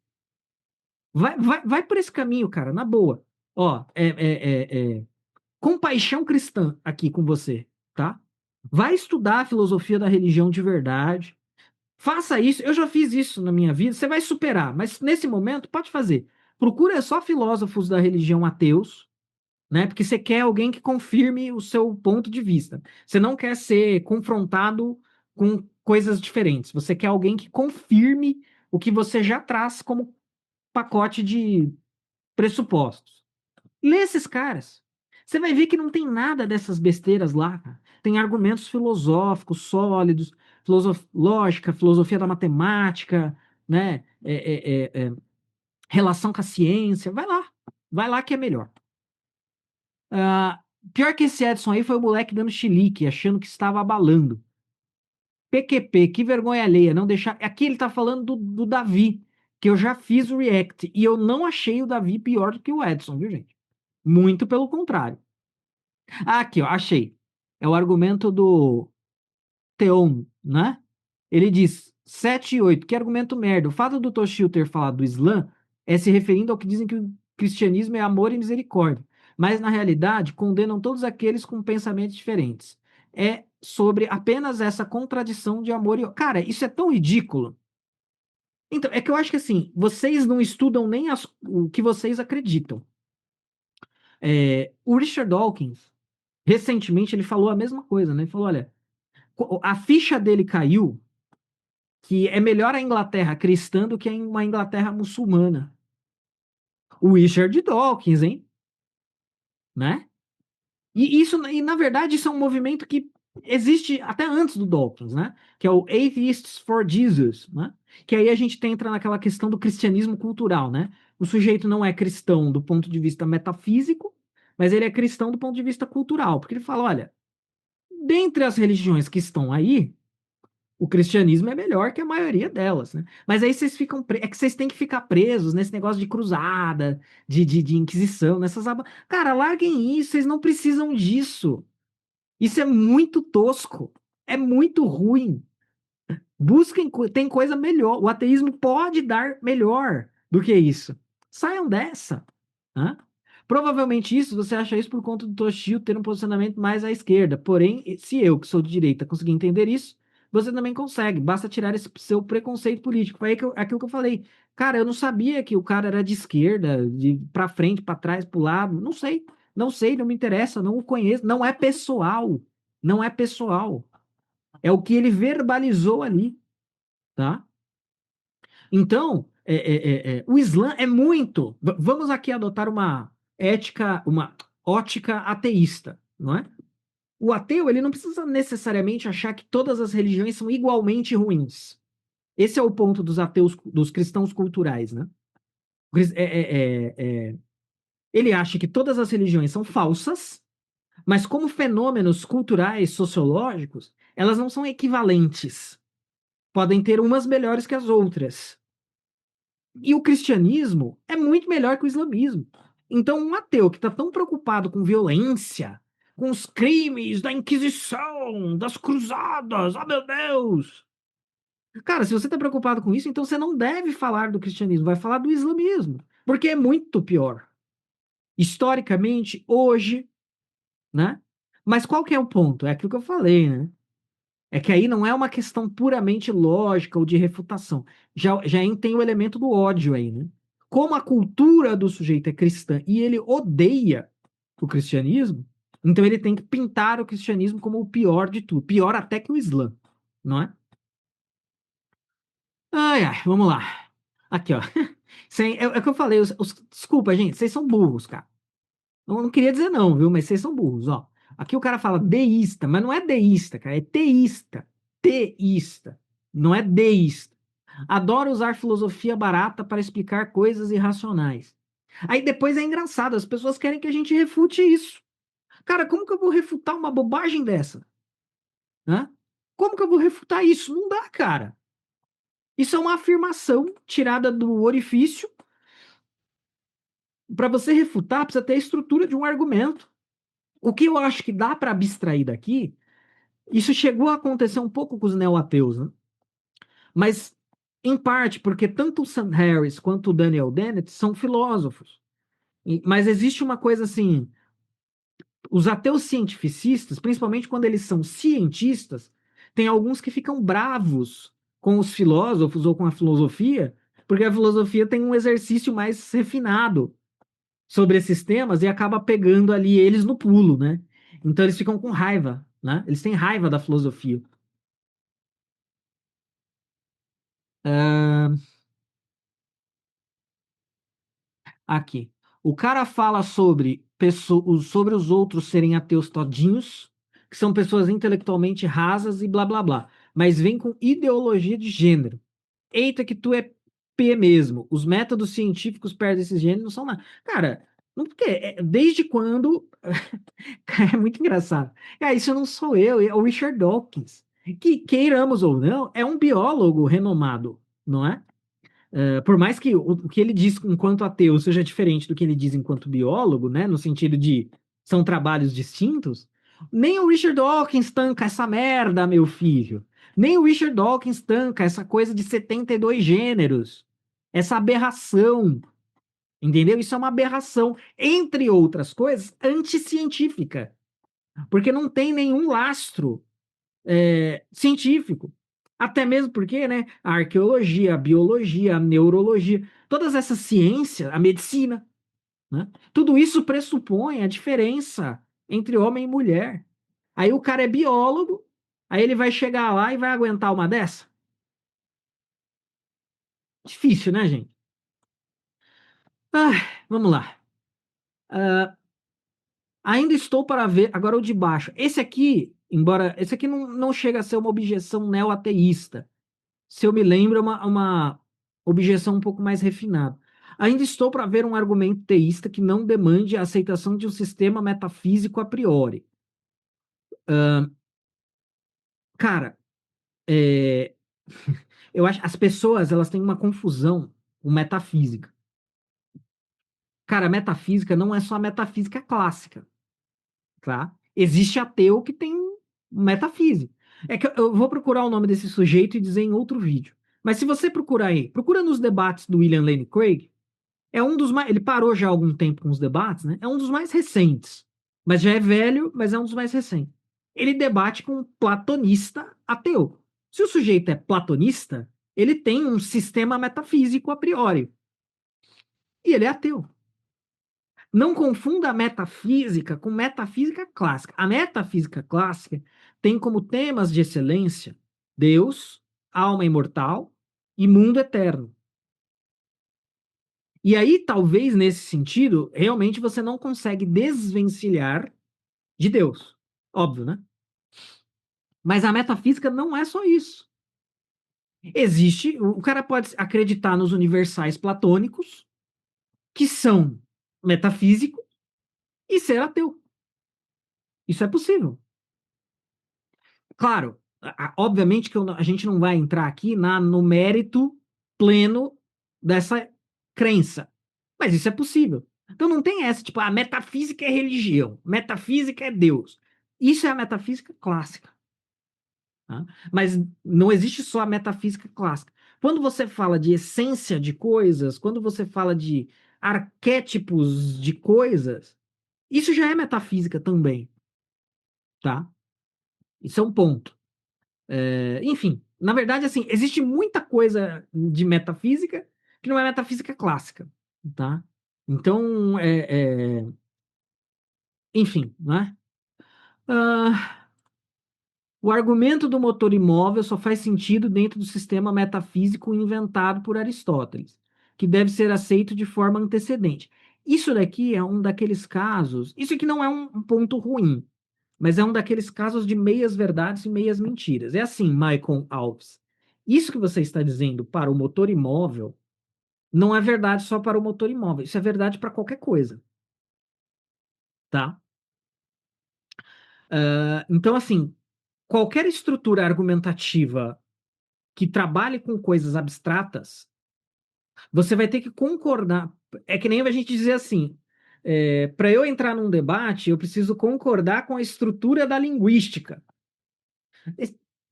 Vai por esse caminho, cara, na boa. Ó, compaixão cristã aqui com você, tá? Vai estudar a filosofia da religião de verdade. Faça isso. Eu já fiz isso na minha vida. Você vai superar, mas nesse momento pode fazer. Procura só filósofos da religião ateus, né? Porque você quer alguém que confirme o seu ponto de vista. Você não quer ser confrontado com coisas diferentes. Você quer alguém que confirme o que você já traz como pacote de pressupostos. Lê esses caras. Você vai ver que não tem nada dessas besteiras lá, cara. Tem argumentos filosóficos sólidos, lógica, filosofia da matemática, né? Relação com a ciência. Vai lá que é melhor. Ah, pior que esse Edson aí foi o moleque dando chilique, achando que estava abalando. PQP, que vergonha alheia, não deixar. Aqui ele tá falando do Davi, que eu já fiz o React, e eu não achei o Davi pior do que o Edson, viu, gente? Muito pelo contrário. Ah, aqui, ó, achei. É o argumento do Theon, né? Ele diz 7 e 8. Que argumento merda. O fato do Toshio ter falado do Islã é se referindo ao que dizem que o cristianismo é amor e misericórdia. Mas, na realidade, condenam todos aqueles com pensamentos diferentes. É sobre apenas essa contradição de amor e... Cara, isso é tão ridículo. Então, é que eu acho que assim, vocês não estudam nem o que vocês acreditam. O Richard Dawkins, recentemente, ele falou a mesma coisa, né? Ele falou, olha, a ficha dele caiu que é melhor a Inglaterra cristã do que uma Inglaterra muçulmana. O Richard Dawkins, hein? Né? E na verdade, isso é um movimento que existe até antes do Dawkins, né? Que é o Atheists for Jesus, né? Que aí a gente entra naquela questão do cristianismo cultural, né? O sujeito não é cristão do ponto de vista metafísico, mas ele é cristão do ponto de vista cultural, porque ele fala, olha, dentre as religiões que estão aí, o cristianismo é melhor que a maioria delas, né? Mas aí vocês ficam. É que vocês têm que ficar presos nesse negócio de cruzada, de inquisição, nessas. Cara, larguem isso, vocês não precisam disso. Isso é muito tosco. É muito ruim. Busquem, tem coisa melhor. O ateísmo pode dar melhor do que isso. Saiam dessa. Hã? Provavelmente isso, você acha isso por conta do Toshio ter um posicionamento mais à esquerda. Porém, se eu, que sou de direita, conseguir entender isso, você também consegue. Basta tirar esse seu preconceito político. Foi aí aquilo que eu falei. Cara, eu não sabia que o cara era de esquerda, de para frente, para trás, para o lado. Não sei. Não sei, não me interessa, não o conheço. Não é pessoal. Não é pessoal. É o que ele verbalizou ali, tá? Então, o Islã é muito. Vamos aqui adotar uma ética, uma ótica ateísta, não é? O ateu, ele não precisa necessariamente achar que todas as religiões são igualmente ruins. Esse é o ponto dos ateus, dos cristãos culturais, né? Ele acha que todas as religiões são falsas, mas como fenômenos culturais, sociológicos, elas não são equivalentes. Podem ter umas melhores que as outras. E o cristianismo é muito melhor que o islamismo. Então, um ateu que está tão preocupado com violência, com os crimes da Inquisição, das cruzadas, oh meu Deus! Cara, se você está preocupado com isso, então você não deve falar do cristianismo, vai falar do islamismo, porque é muito pior. Historicamente, hoje, né? Mas qual que é o ponto? É aquilo que eu falei, né? É que aí não é uma questão puramente lógica ou de refutação. Já tem o elemento do ódio aí, né? Como a cultura do sujeito é cristã e ele odeia o cristianismo, então ele tem que pintar o cristianismo como o pior de tudo. Pior até que o Islã, não é? Ai, ai, vamos lá. Aqui, ó. É o que eu falei. Desculpa, gente, vocês são burros, cara. Eu não queria dizer não, viu? Mas vocês são burros, ó. Aqui o cara fala deísta, mas não é deísta, cara, é teísta. Teísta, não é deísta. Adora usar filosofia barata para explicar coisas irracionais. Aí depois é engraçado, as pessoas querem que a gente refute isso. Cara, como que eu vou refutar uma bobagem dessa? Hã? Como que eu vou refutar isso? Não dá, cara. Isso é uma afirmação tirada do orifício. Para você refutar, precisa ter a estrutura de um argumento. O que eu acho que dá para abstrair daqui, isso chegou a acontecer um pouco com os neo-ateus, né? Mas, em parte, porque tanto o Sam Harris quanto o Daniel Dennett são filósofos. Mas existe uma coisa assim: os ateus cientificistas, principalmente quando eles são cientistas, tem alguns que ficam bravos com os filósofos ou com a filosofia, porque a filosofia tem um exercício mais refinado sobre esses temas e acaba pegando ali eles no pulo, né? Então eles ficam com raiva, né? Eles têm raiva da filosofia. Ah, aqui. O cara fala sobre, sobre os outros serem ateus todinhos, que são pessoas intelectualmente rasas e blá blá blá, mas vem com ideologia de gênero. Eita, que tu é P mesmo. Os métodos científicos perto desses gêneros não são nada. Cara, não, porque, desde quando. É muito engraçado. Isso não sou eu, é o Richard Dawkins. Que, queiramos ou não, é um biólogo renomado, não é? Por mais que o que ele diz enquanto ateu seja diferente do que ele diz enquanto biólogo, né? No sentido de são trabalhos distintos, nem o Richard Dawkins tanca essa merda, meu filho. Nem o Richard Dawkins tanca essa coisa de 72 gêneros. Essa aberração. Entendeu? Isso é uma aberração, entre outras coisas, anticientífica. Porque não tem nenhum lastro científico. Até mesmo porque, né, a arqueologia, a biologia, a neurologia, todas essas ciências, a medicina, né, tudo isso pressupõe a diferença entre homem e mulher. Aí o cara é biólogo, aí ele vai chegar lá e vai aguentar uma dessa? Difícil, né, gente? Ah, vamos lá. Ah, ainda estou para ver. Agora o de baixo. Esse aqui, embora. Esse aqui não chega a ser uma objeção neo-ateísta. Se eu me lembro, é uma objeção um pouco mais refinada. Ainda estou para ver um argumento teísta que não demande a aceitação de um sistema metafísico a priori. Cara, é, eu acho as pessoas elas têm uma confusão com metafísica. Cara, a metafísica não é só a metafísica clássica, tá? Existe ateu que tem metafísica. É que eu vou procurar o nome desse sujeito e dizer em outro vídeo. Mas se você procurar aí, procura nos debates do William Lane Craig. É um dos mais. Ele parou já há algum tempo com os debates, né? É um dos mais recentes. Mas já é velho, mas é um dos mais recentes. Ele debate com um platonista ateu. Se o sujeito é platonista, ele tem um sistema metafísico a priori. E ele é ateu. Não confunda a metafísica com metafísica clássica. A metafísica clássica tem como temas de excelência Deus, alma imortal e mundo eterno. E aí, talvez nesse sentido, realmente você não consegue desvencilhar de Deus. Óbvio, né? Mas a metafísica não é só isso. Existe, o cara pode acreditar nos universais platônicos, que são metafísicos, e ser ateu. Isso é possível. Claro, obviamente que a gente não vai entrar aqui no mérito pleno dessa crença, mas isso é possível. Então não tem essa, tipo, a metafísica é religião, metafísica é Deus. Isso é a metafísica clássica. Tá? Mas não existe só a metafísica clássica. Quando você fala de essência de coisas, quando você fala de arquétipos de coisas, isso já é metafísica também, tá? Isso é um ponto. Enfim, na verdade, assim, existe muita coisa de metafísica que não é metafísica clássica, tá? Então, enfim, né? Ah, o argumento do motor imóvel só faz sentido dentro do sistema metafísico inventado por Aristóteles, que deve ser aceito de forma antecedente. Isso daqui é um daqueles casos. Isso aqui não é um ponto ruim, mas é um daqueles casos de meias verdades e meias mentiras. É assim, Michael Alves. Isso que você está dizendo para o motor imóvel não é verdade só para o motor imóvel. Isso é verdade para qualquer coisa, tá? Então, assim, qualquer estrutura argumentativa que trabalhe com coisas abstratas, você vai ter que concordar. É que nem a gente dizer assim: para eu entrar num debate, eu preciso concordar com a estrutura da linguística.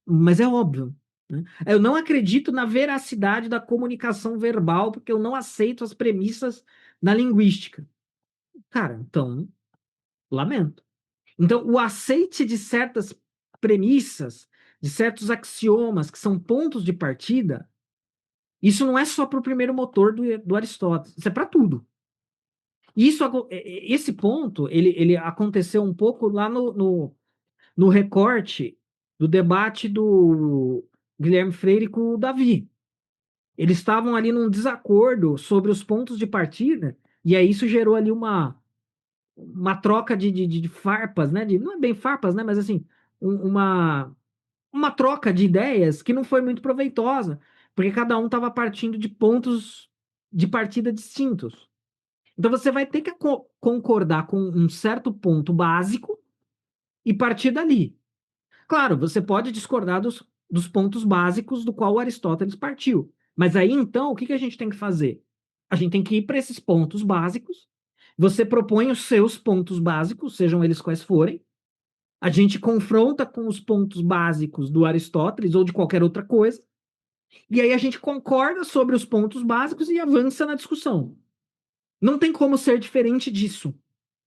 Mas é óbvio, né? Eu não acredito na veracidade da comunicação verbal, porque eu não aceito as premissas da linguística. Cara, então, lamento. Então, o aceite de certas premissas, de certos axiomas, que são pontos de partida, isso não é só para o primeiro motor do Aristóteles, isso é para tudo. Isso, esse ponto, ele aconteceu um pouco lá no recorte do debate do Guilherme Freire com o Davi. Eles estavam ali num desacordo sobre os pontos de partida, e aí isso gerou ali uma troca de farpas, né? Não é bem farpas, né? Mas assim, uma troca de ideias que não foi muito proveitosa, porque cada um estava partindo de pontos de partida distintos. Então você vai ter que concordar com um certo ponto básico e partir dali. Claro, você pode discordar dos pontos básicos do qual Aristóteles partiu. Mas aí então, o que a gente tem que fazer? A gente tem que ir para esses pontos básicos. Você propõe os seus pontos básicos, sejam eles quais forem. A gente confronta com os pontos básicos do Aristóteles ou de qualquer outra coisa. E aí a gente concorda sobre os pontos básicos e avança na discussão. Não tem como ser diferente disso.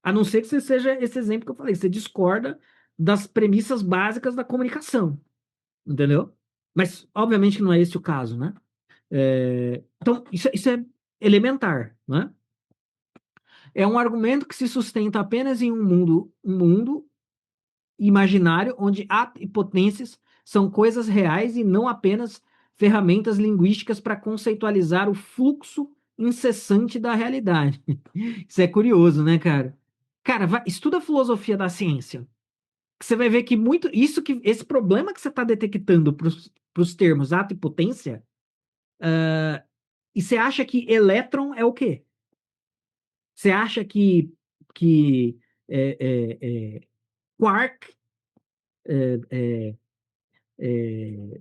A não ser que você seja esse exemplo que eu falei. Você discorda das premissas básicas da comunicação. Entendeu? Mas, obviamente, que não é esse o caso, né? Então, isso é elementar, né? É um argumento que se sustenta apenas em um mundo imaginário onde ato e potências são coisas reais e não apenas ferramentas linguísticas para conceitualizar o fluxo incessante da realidade. Isso é curioso, né, cara? Cara, estuda a filosofia da ciência. Que você vai ver que esse problema que você está detectando para os termos ato e potência, e você acha que elétron é o quê? Você acha que quark, é, é,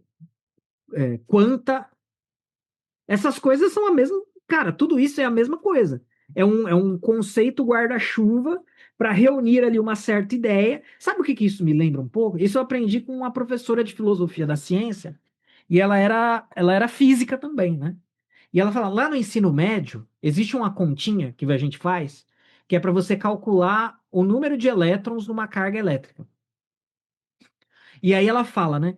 é, quanta, essas coisas são a mesma. Cara, tudo isso é a mesma coisa. É um conceito guarda-chuva para reunir ali uma certa ideia. Sabe o que isso me lembra um pouco? Isso eu aprendi com uma professora de filosofia da ciência, e ela era física também, né? E ela fala, lá no ensino médio, existe uma continha que a gente faz, que é para você calcular o número de elétrons numa carga elétrica. E aí ela fala, né?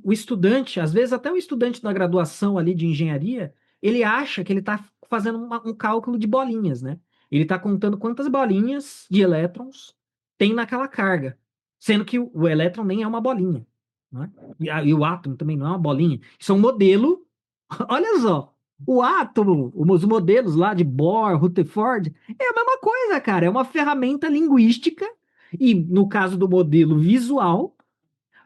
O estudante, às vezes até o estudante da graduação ali de engenharia, ele acha que ele está fazendo um cálculo de bolinhas, né? Ele está contando quantas bolinhas de elétrons tem naquela carga, sendo que o elétron nem é uma bolinha, né? E o átomo também não é uma bolinha. Isso é um modelo. Olha só, o átomo, os modelos lá de Bohr, Rutherford, é a mesma coisa, cara. É uma ferramenta linguística e, no caso do modelo visual,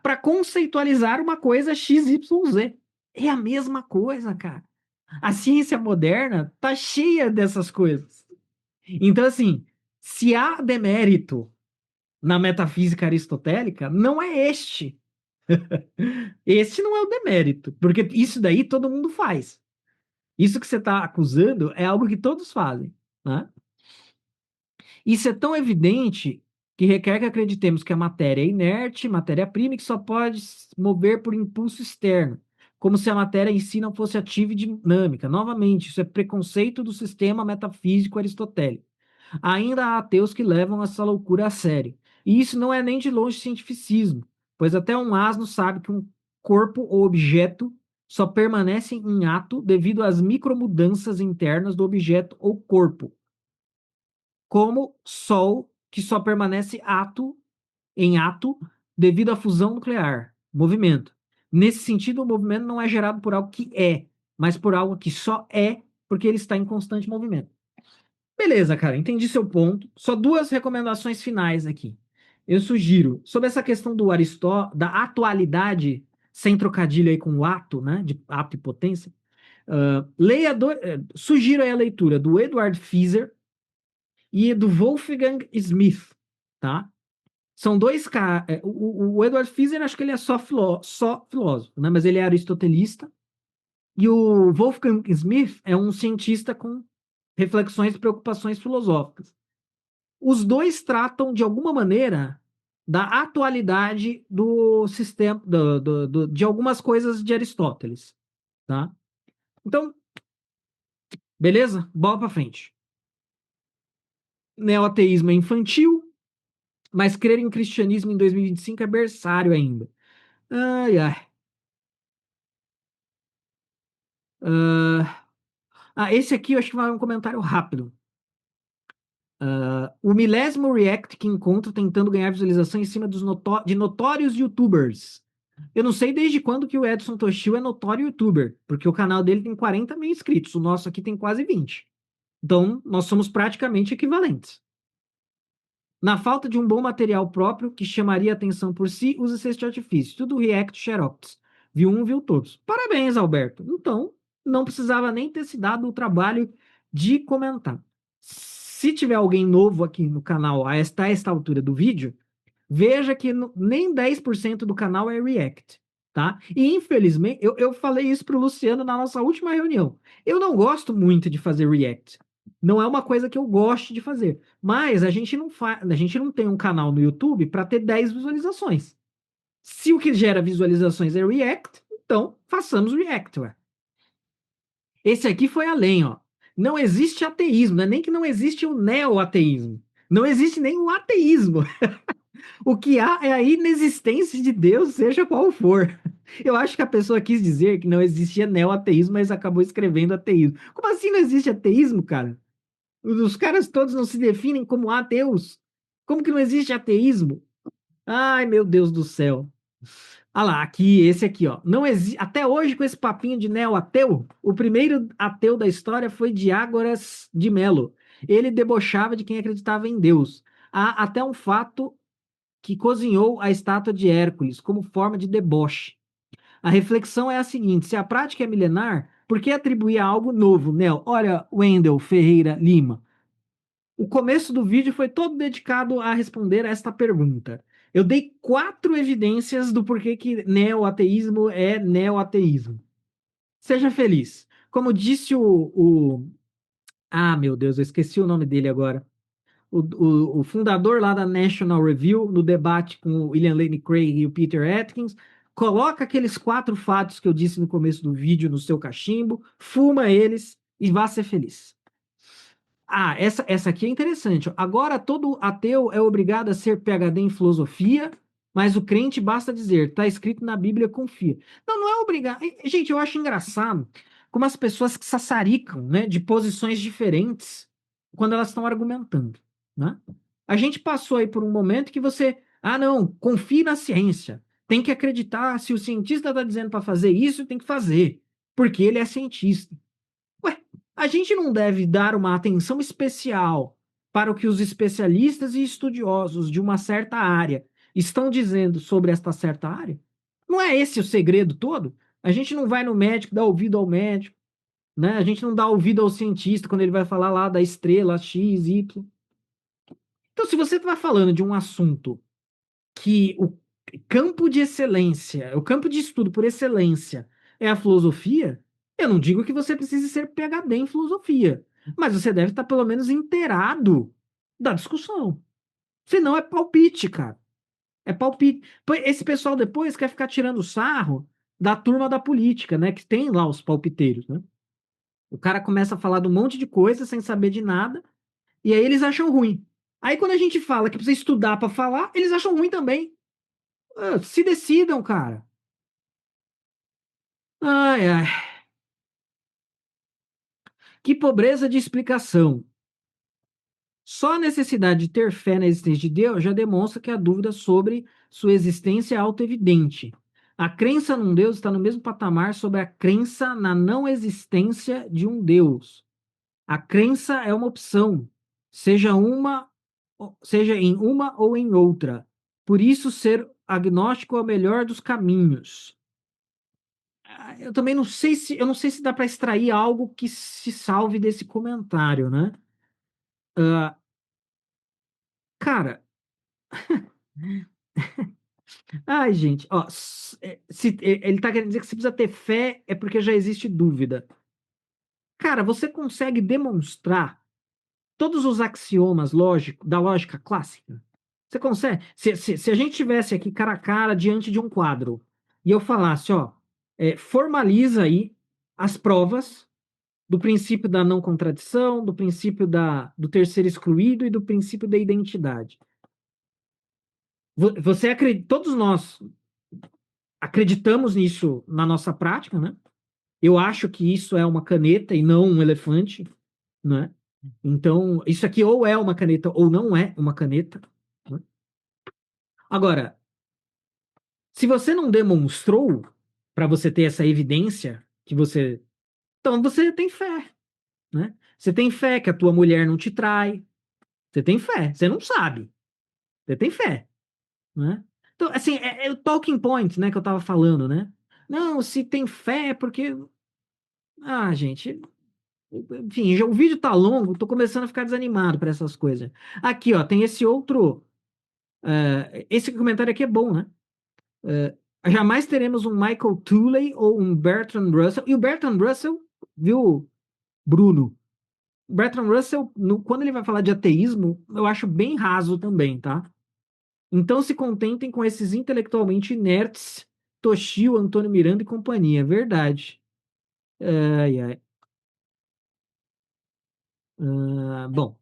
para conceitualizar uma coisa XYZ. É a mesma coisa, cara. A ciência moderna tá cheia dessas coisas. Então, assim, se há demérito na metafísica aristotélica, não é este. Este não é o demérito, porque isso daí todo mundo faz. Isso que você está acusando é algo que todos fazem, né? Isso é tão evidente que requer que acreditemos que a matéria é inerte, matéria-prima, e que só pode se mover por impulso externo, como se a matéria em si não fosse ativa e dinâmica. Novamente, isso é preconceito do sistema metafísico aristotélico. Ainda há ateus que levam essa loucura a sério. E isso não é nem de longe cientificismo, pois até um asno sabe que um corpo ou objeto só permanece em ato devido às micromudanças internas do objeto ou corpo, como Sol, que só permanece em ato devido à fusão nuclear, movimento. Nesse sentido, o movimento não é gerado por algo que é, mas por algo que só é porque ele está em constante movimento. Beleza, cara, entendi seu ponto. Só duas recomendações finais aqui. Eu sugiro, sobre essa questão do da atualidade, sem trocadilho aí com o ato, né, de ato e potência, sugiro aí a leitura do Edward Feser e do Wolfgang Smith, tá? São dois caras. O Edward Fischer, acho que ele é só filósofo, né? Mas ele é aristotelista. E o Wolfgang Smith é um cientista com reflexões e preocupações filosóficas. Os dois tratam, de alguma maneira, da atualidade do sistema, de algumas coisas de Aristóteles, tá? Então, beleza? Bola pra frente. Neoateísmo é infantil, mas crer em cristianismo em 2025 é berçário ainda. Ai, ai. Esse aqui eu acho que vai um comentário rápido. O milésimo react que encontro tentando ganhar visualização em cima de notórios YouTubers. Eu não sei desde quando que o Edson Toshio é notório YouTuber, porque o canal dele tem 40 mil inscritos, o nosso aqui tem quase 20. Então, nós somos praticamente equivalentes. Na falta de um bom material próprio que chamaria atenção por si, usa-se este artifício. Tudo React Xerox. Viu um, viu todos. Parabéns, Alberto. Então, não precisava nem ter se dado o trabalho de comentar. Se tiver alguém novo aqui no canal a esta altura do vídeo, veja que nem 10% do canal é React, tá? E infelizmente, eu falei isso para o Luciano na nossa última reunião. Eu não gosto muito de fazer React. Não é uma coisa que eu gosto de fazer. Mas a gente não tem um canal no YouTube para ter 10 visualizações. Se o que gera visualizações é React, então façamos React, ué. Esse aqui foi além, ó. Não existe ateísmo, não é nem que não existe o neo-ateísmo. Não existe nem o ateísmo. O que há é a inexistência de Deus, seja qual for. Eu acho que a pessoa quis dizer que não existia neo-ateísmo, mas acabou escrevendo ateísmo. Como assim não existe ateísmo, cara? Os caras todos não se definem como ateus. Como que não existe ateísmo? Ai, meu Deus do céu. Ah lá, aqui, esse aqui, ó. Não exi... Até hoje, com esse papinho de neo-ateu, o primeiro ateu da história foi Diágoras de Melo. Ele debochava de quem acreditava em Deus. Há até um fato que cozinhou a estátua de Hércules como forma de deboche. A reflexão é a seguinte: se a prática é milenar, por que atribuir a algo novo, Nel? Olha, Wendel Ferreira Lima. O começo do vídeo foi todo dedicado a responder a esta pergunta. Eu dei 4 evidências do porquê que neo-ateísmo é neo-ateísmo. Seja feliz. Como disse Ah, meu Deus, eu esqueci o nome dele agora. O fundador lá da National Review, no debate com o William Lane Craig e o Peter Atkins, coloca aqueles 4 fatos que eu disse no começo do vídeo no seu cachimbo, fuma eles e vá ser feliz. Essa aqui é interessante. Agora todo ateu é obrigado a ser PhD em filosofia, mas o crente basta dizer, está escrito na Bíblia, confia. Não, não é obrigado. Gente, eu acho engraçado como as pessoas que sassaricam, né, de posições diferentes quando elas estão argumentando, né? A gente passou aí por um momento que não, confie na ciência. Tem que acreditar, se o cientista está dizendo para fazer isso, tem que fazer, porque ele é cientista. Ué, a gente não deve dar uma atenção especial para o que os especialistas e estudiosos de uma certa área estão dizendo sobre esta certa área? Não é esse o segredo todo? A gente não vai no médico dar ouvido ao médico, né? A gente não dá ouvido ao cientista quando ele vai falar lá da estrela X, Y. Então, se você está falando de um assunto que o campo de excelência, o campo de estudo por excelência é a filosofia, eu não digo que você precise ser PhD em filosofia, mas você deve estar pelo menos inteirado da discussão. Senão é palpite, cara. É palpite. Esse pessoal depois quer ficar tirando sarro da turma da política, né? Que tem lá os palpiteiros, né? O cara começa a falar de um monte de coisa sem saber de nada, e aí eles acham ruim. Aí quando a gente fala que precisa estudar para falar, eles acham ruim também. Se decidam, cara. Ai, ai. Que pobreza de explicação. Só a necessidade de ter fé na existência de Deus já demonstra que a dúvida sobre sua existência é autoevidente. A crença num Deus está no mesmo patamar sobre a crença na não existência de um Deus. A crença é uma opção, seja seja em uma ou em outra. Por isso, ser agnóstico é o melhor dos caminhos. Eu também não sei se dá para extrair algo que se salve desse comentário, né? Ah, cara, Ai, gente, ó, ele tá querendo dizer que se precisa ter fé é porque já existe dúvida. Cara, você consegue demonstrar todos os axiomas da lógica clássica? Você consegue? Se a gente tivesse aqui cara a cara diante de um quadro e eu falasse, ó, formaliza aí as provas do princípio da não contradição, do princípio do terceiro excluído e do princípio da identidade. Você acredita, todos nós acreditamos nisso na nossa prática, né? Eu acho que isso é uma caneta e não um elefante, né? Então, isso aqui ou é uma caneta ou não é uma caneta, né? Agora, se você não demonstrou para você ter essa evidência que você, então você tem fé, né? Você tem fé que a tua mulher não te trai. Você tem fé, você não sabe. Você tem fé, né? Então, assim, é o talking point, né, que eu tava falando, né? Não, se tem fé é porque, gente, enfim, o vídeo tá longo, tô começando a ficar desanimado para essas coisas. Aqui, ó, tem esse outro. Esse comentário aqui é bom, né? Jamais teremos um Michael Tooley ou um Bertrand Russell. E o Bertrand Russell, viu, Bruno? Bertrand Russell, quando ele vai falar de ateísmo, eu acho bem raso também, tá? Então se contentem com esses intelectualmente inertes, Toshio, Antônio Miranda e companhia. Verdade. Ai, ai. Bom.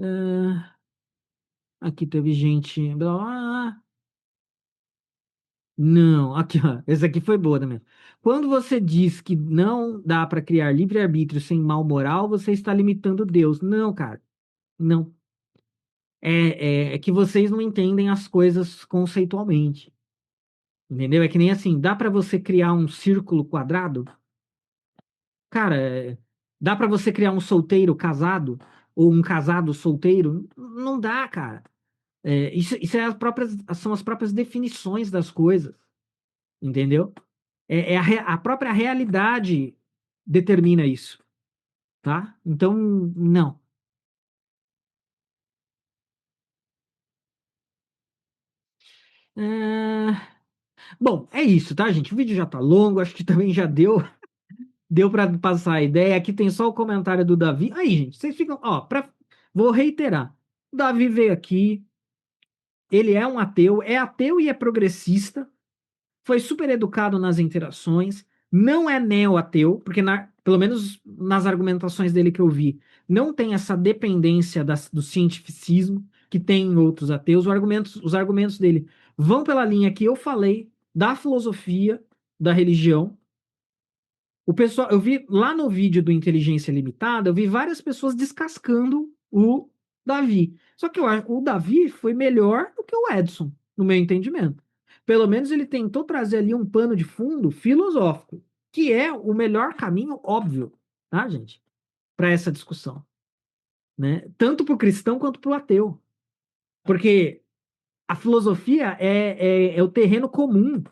Ah, aqui teve gente. Blá, blá, blá. Não, aqui, ó. Essa aqui foi boa também. Quando você diz que não dá para criar livre-arbítrio sem mal moral, você está limitando Deus. Não, cara. Não. É que vocês não entendem as coisas conceitualmente. Entendeu? É que nem assim, dá para você criar um círculo quadrado? Cara, dá para você criar um solteiro casado? Ou um casado solteiro? Não dá, cara. Isso são as próprias definições das coisas. Entendeu? A própria realidade determina isso, tá? Então, não. É, Bom, é isso, tá, gente? O vídeo já tá longo, acho que também já deu para passar a ideia. Aqui tem só o comentário do Davi. Aí, gente, vocês ficam, ó, vou reiterar. O Davi veio aqui, ele é um ateu, é ateu e é progressista, foi super educado nas interações, não é neo-ateu, porque pelo menos nas argumentações dele que eu vi, não tem essa dependência do cientificismo que tem em outros ateus. Os argumentos dele vão pela linha que eu falei da filosofia, da religião. O pessoal, eu vi lá no vídeo do Inteligência Limitada, eu vi várias pessoas descascando o Davi. Só que eu acho que o Davi foi melhor do que o Edson, no meu entendimento. Pelo menos ele tentou trazer ali um pano de fundo filosófico, que é o melhor caminho óbvio, tá, gente? Para essa discussão, né? Tanto para o cristão quanto para o ateu. Porque a filosofia é o terreno comum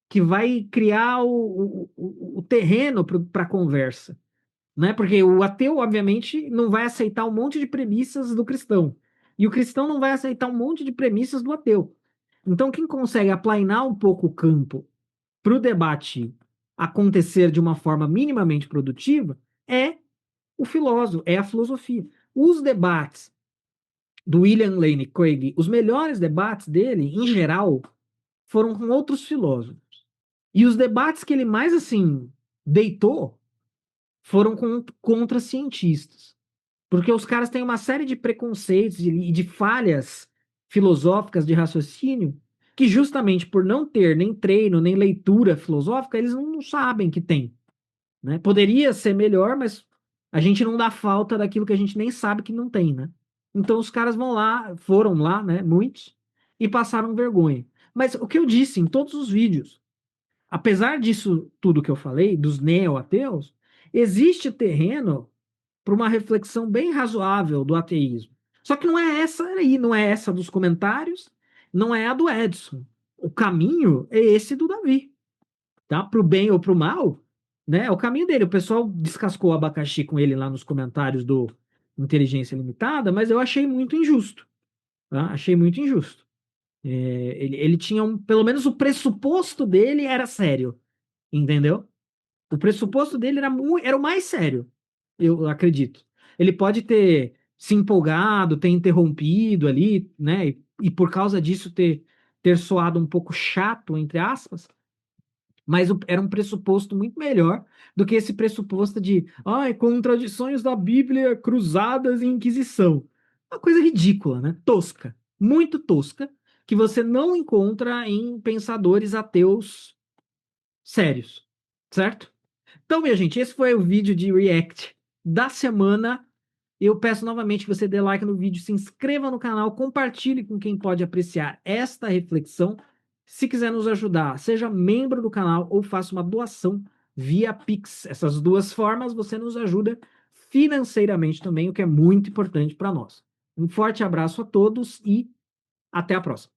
que vai criar o terreno para a conversa, né? Porque o ateu, obviamente, não vai aceitar um monte de premissas do cristão. E o cristão não vai aceitar um monte de premissas do ateu. Então, quem consegue aplainar um pouco o campo para o debate acontecer de uma forma minimamente produtiva é o filósofo, é a filosofia. Os debates do William Lane Craig, os melhores debates dele, em geral, foram com outros filósofos. E os debates que ele mais, assim, deitou foram contra cientistas. Porque os caras têm uma série de preconceitos e de falhas filosóficas de raciocínio que justamente por não ter nem treino, nem leitura filosófica, eles não sabem que tem, né? Poderia ser melhor, mas a gente não dá falta daquilo que a gente nem sabe que não tem, né? Então os caras foram lá, né, muitos, e passaram vergonha. Mas o que eu disse em todos os vídeos, apesar disso tudo que eu falei, dos neo-ateus, existe terreno para uma reflexão bem razoável do ateísmo. Só que não é essa aí, não é essa dos comentários, não é a do Edson. O caminho é esse do Davi, tá? Para o bem ou para o mal, né? É o caminho dele. O pessoal descascou o abacaxi com ele lá nos comentários do Inteligência Limitada, mas eu achei muito injusto, tá? Achei muito injusto. Ele tinha pelo menos o pressuposto dele era sério, entendeu? O pressuposto dele era o mais sério, eu acredito. Ele pode ter se empolgado, ter interrompido ali, né? E por causa disso ter soado um pouco chato, entre aspas, mas era um pressuposto muito melhor do que esse pressuposto de contradições da Bíblia cruzadas em Inquisição. Uma coisa ridícula, né? Tosca, muito tosca, que você não encontra em pensadores ateus sérios, certo? Então, minha gente, esse foi o vídeo de React da semana. Eu peço novamente que você dê like no vídeo, se inscreva no canal, compartilhe com quem pode apreciar esta reflexão. Se quiser nos ajudar, seja membro do canal ou faça uma doação via Pix. Essas duas formas você nos ajuda financeiramente também, o que é muito importante para nós. Um forte abraço a todos e até a próxima.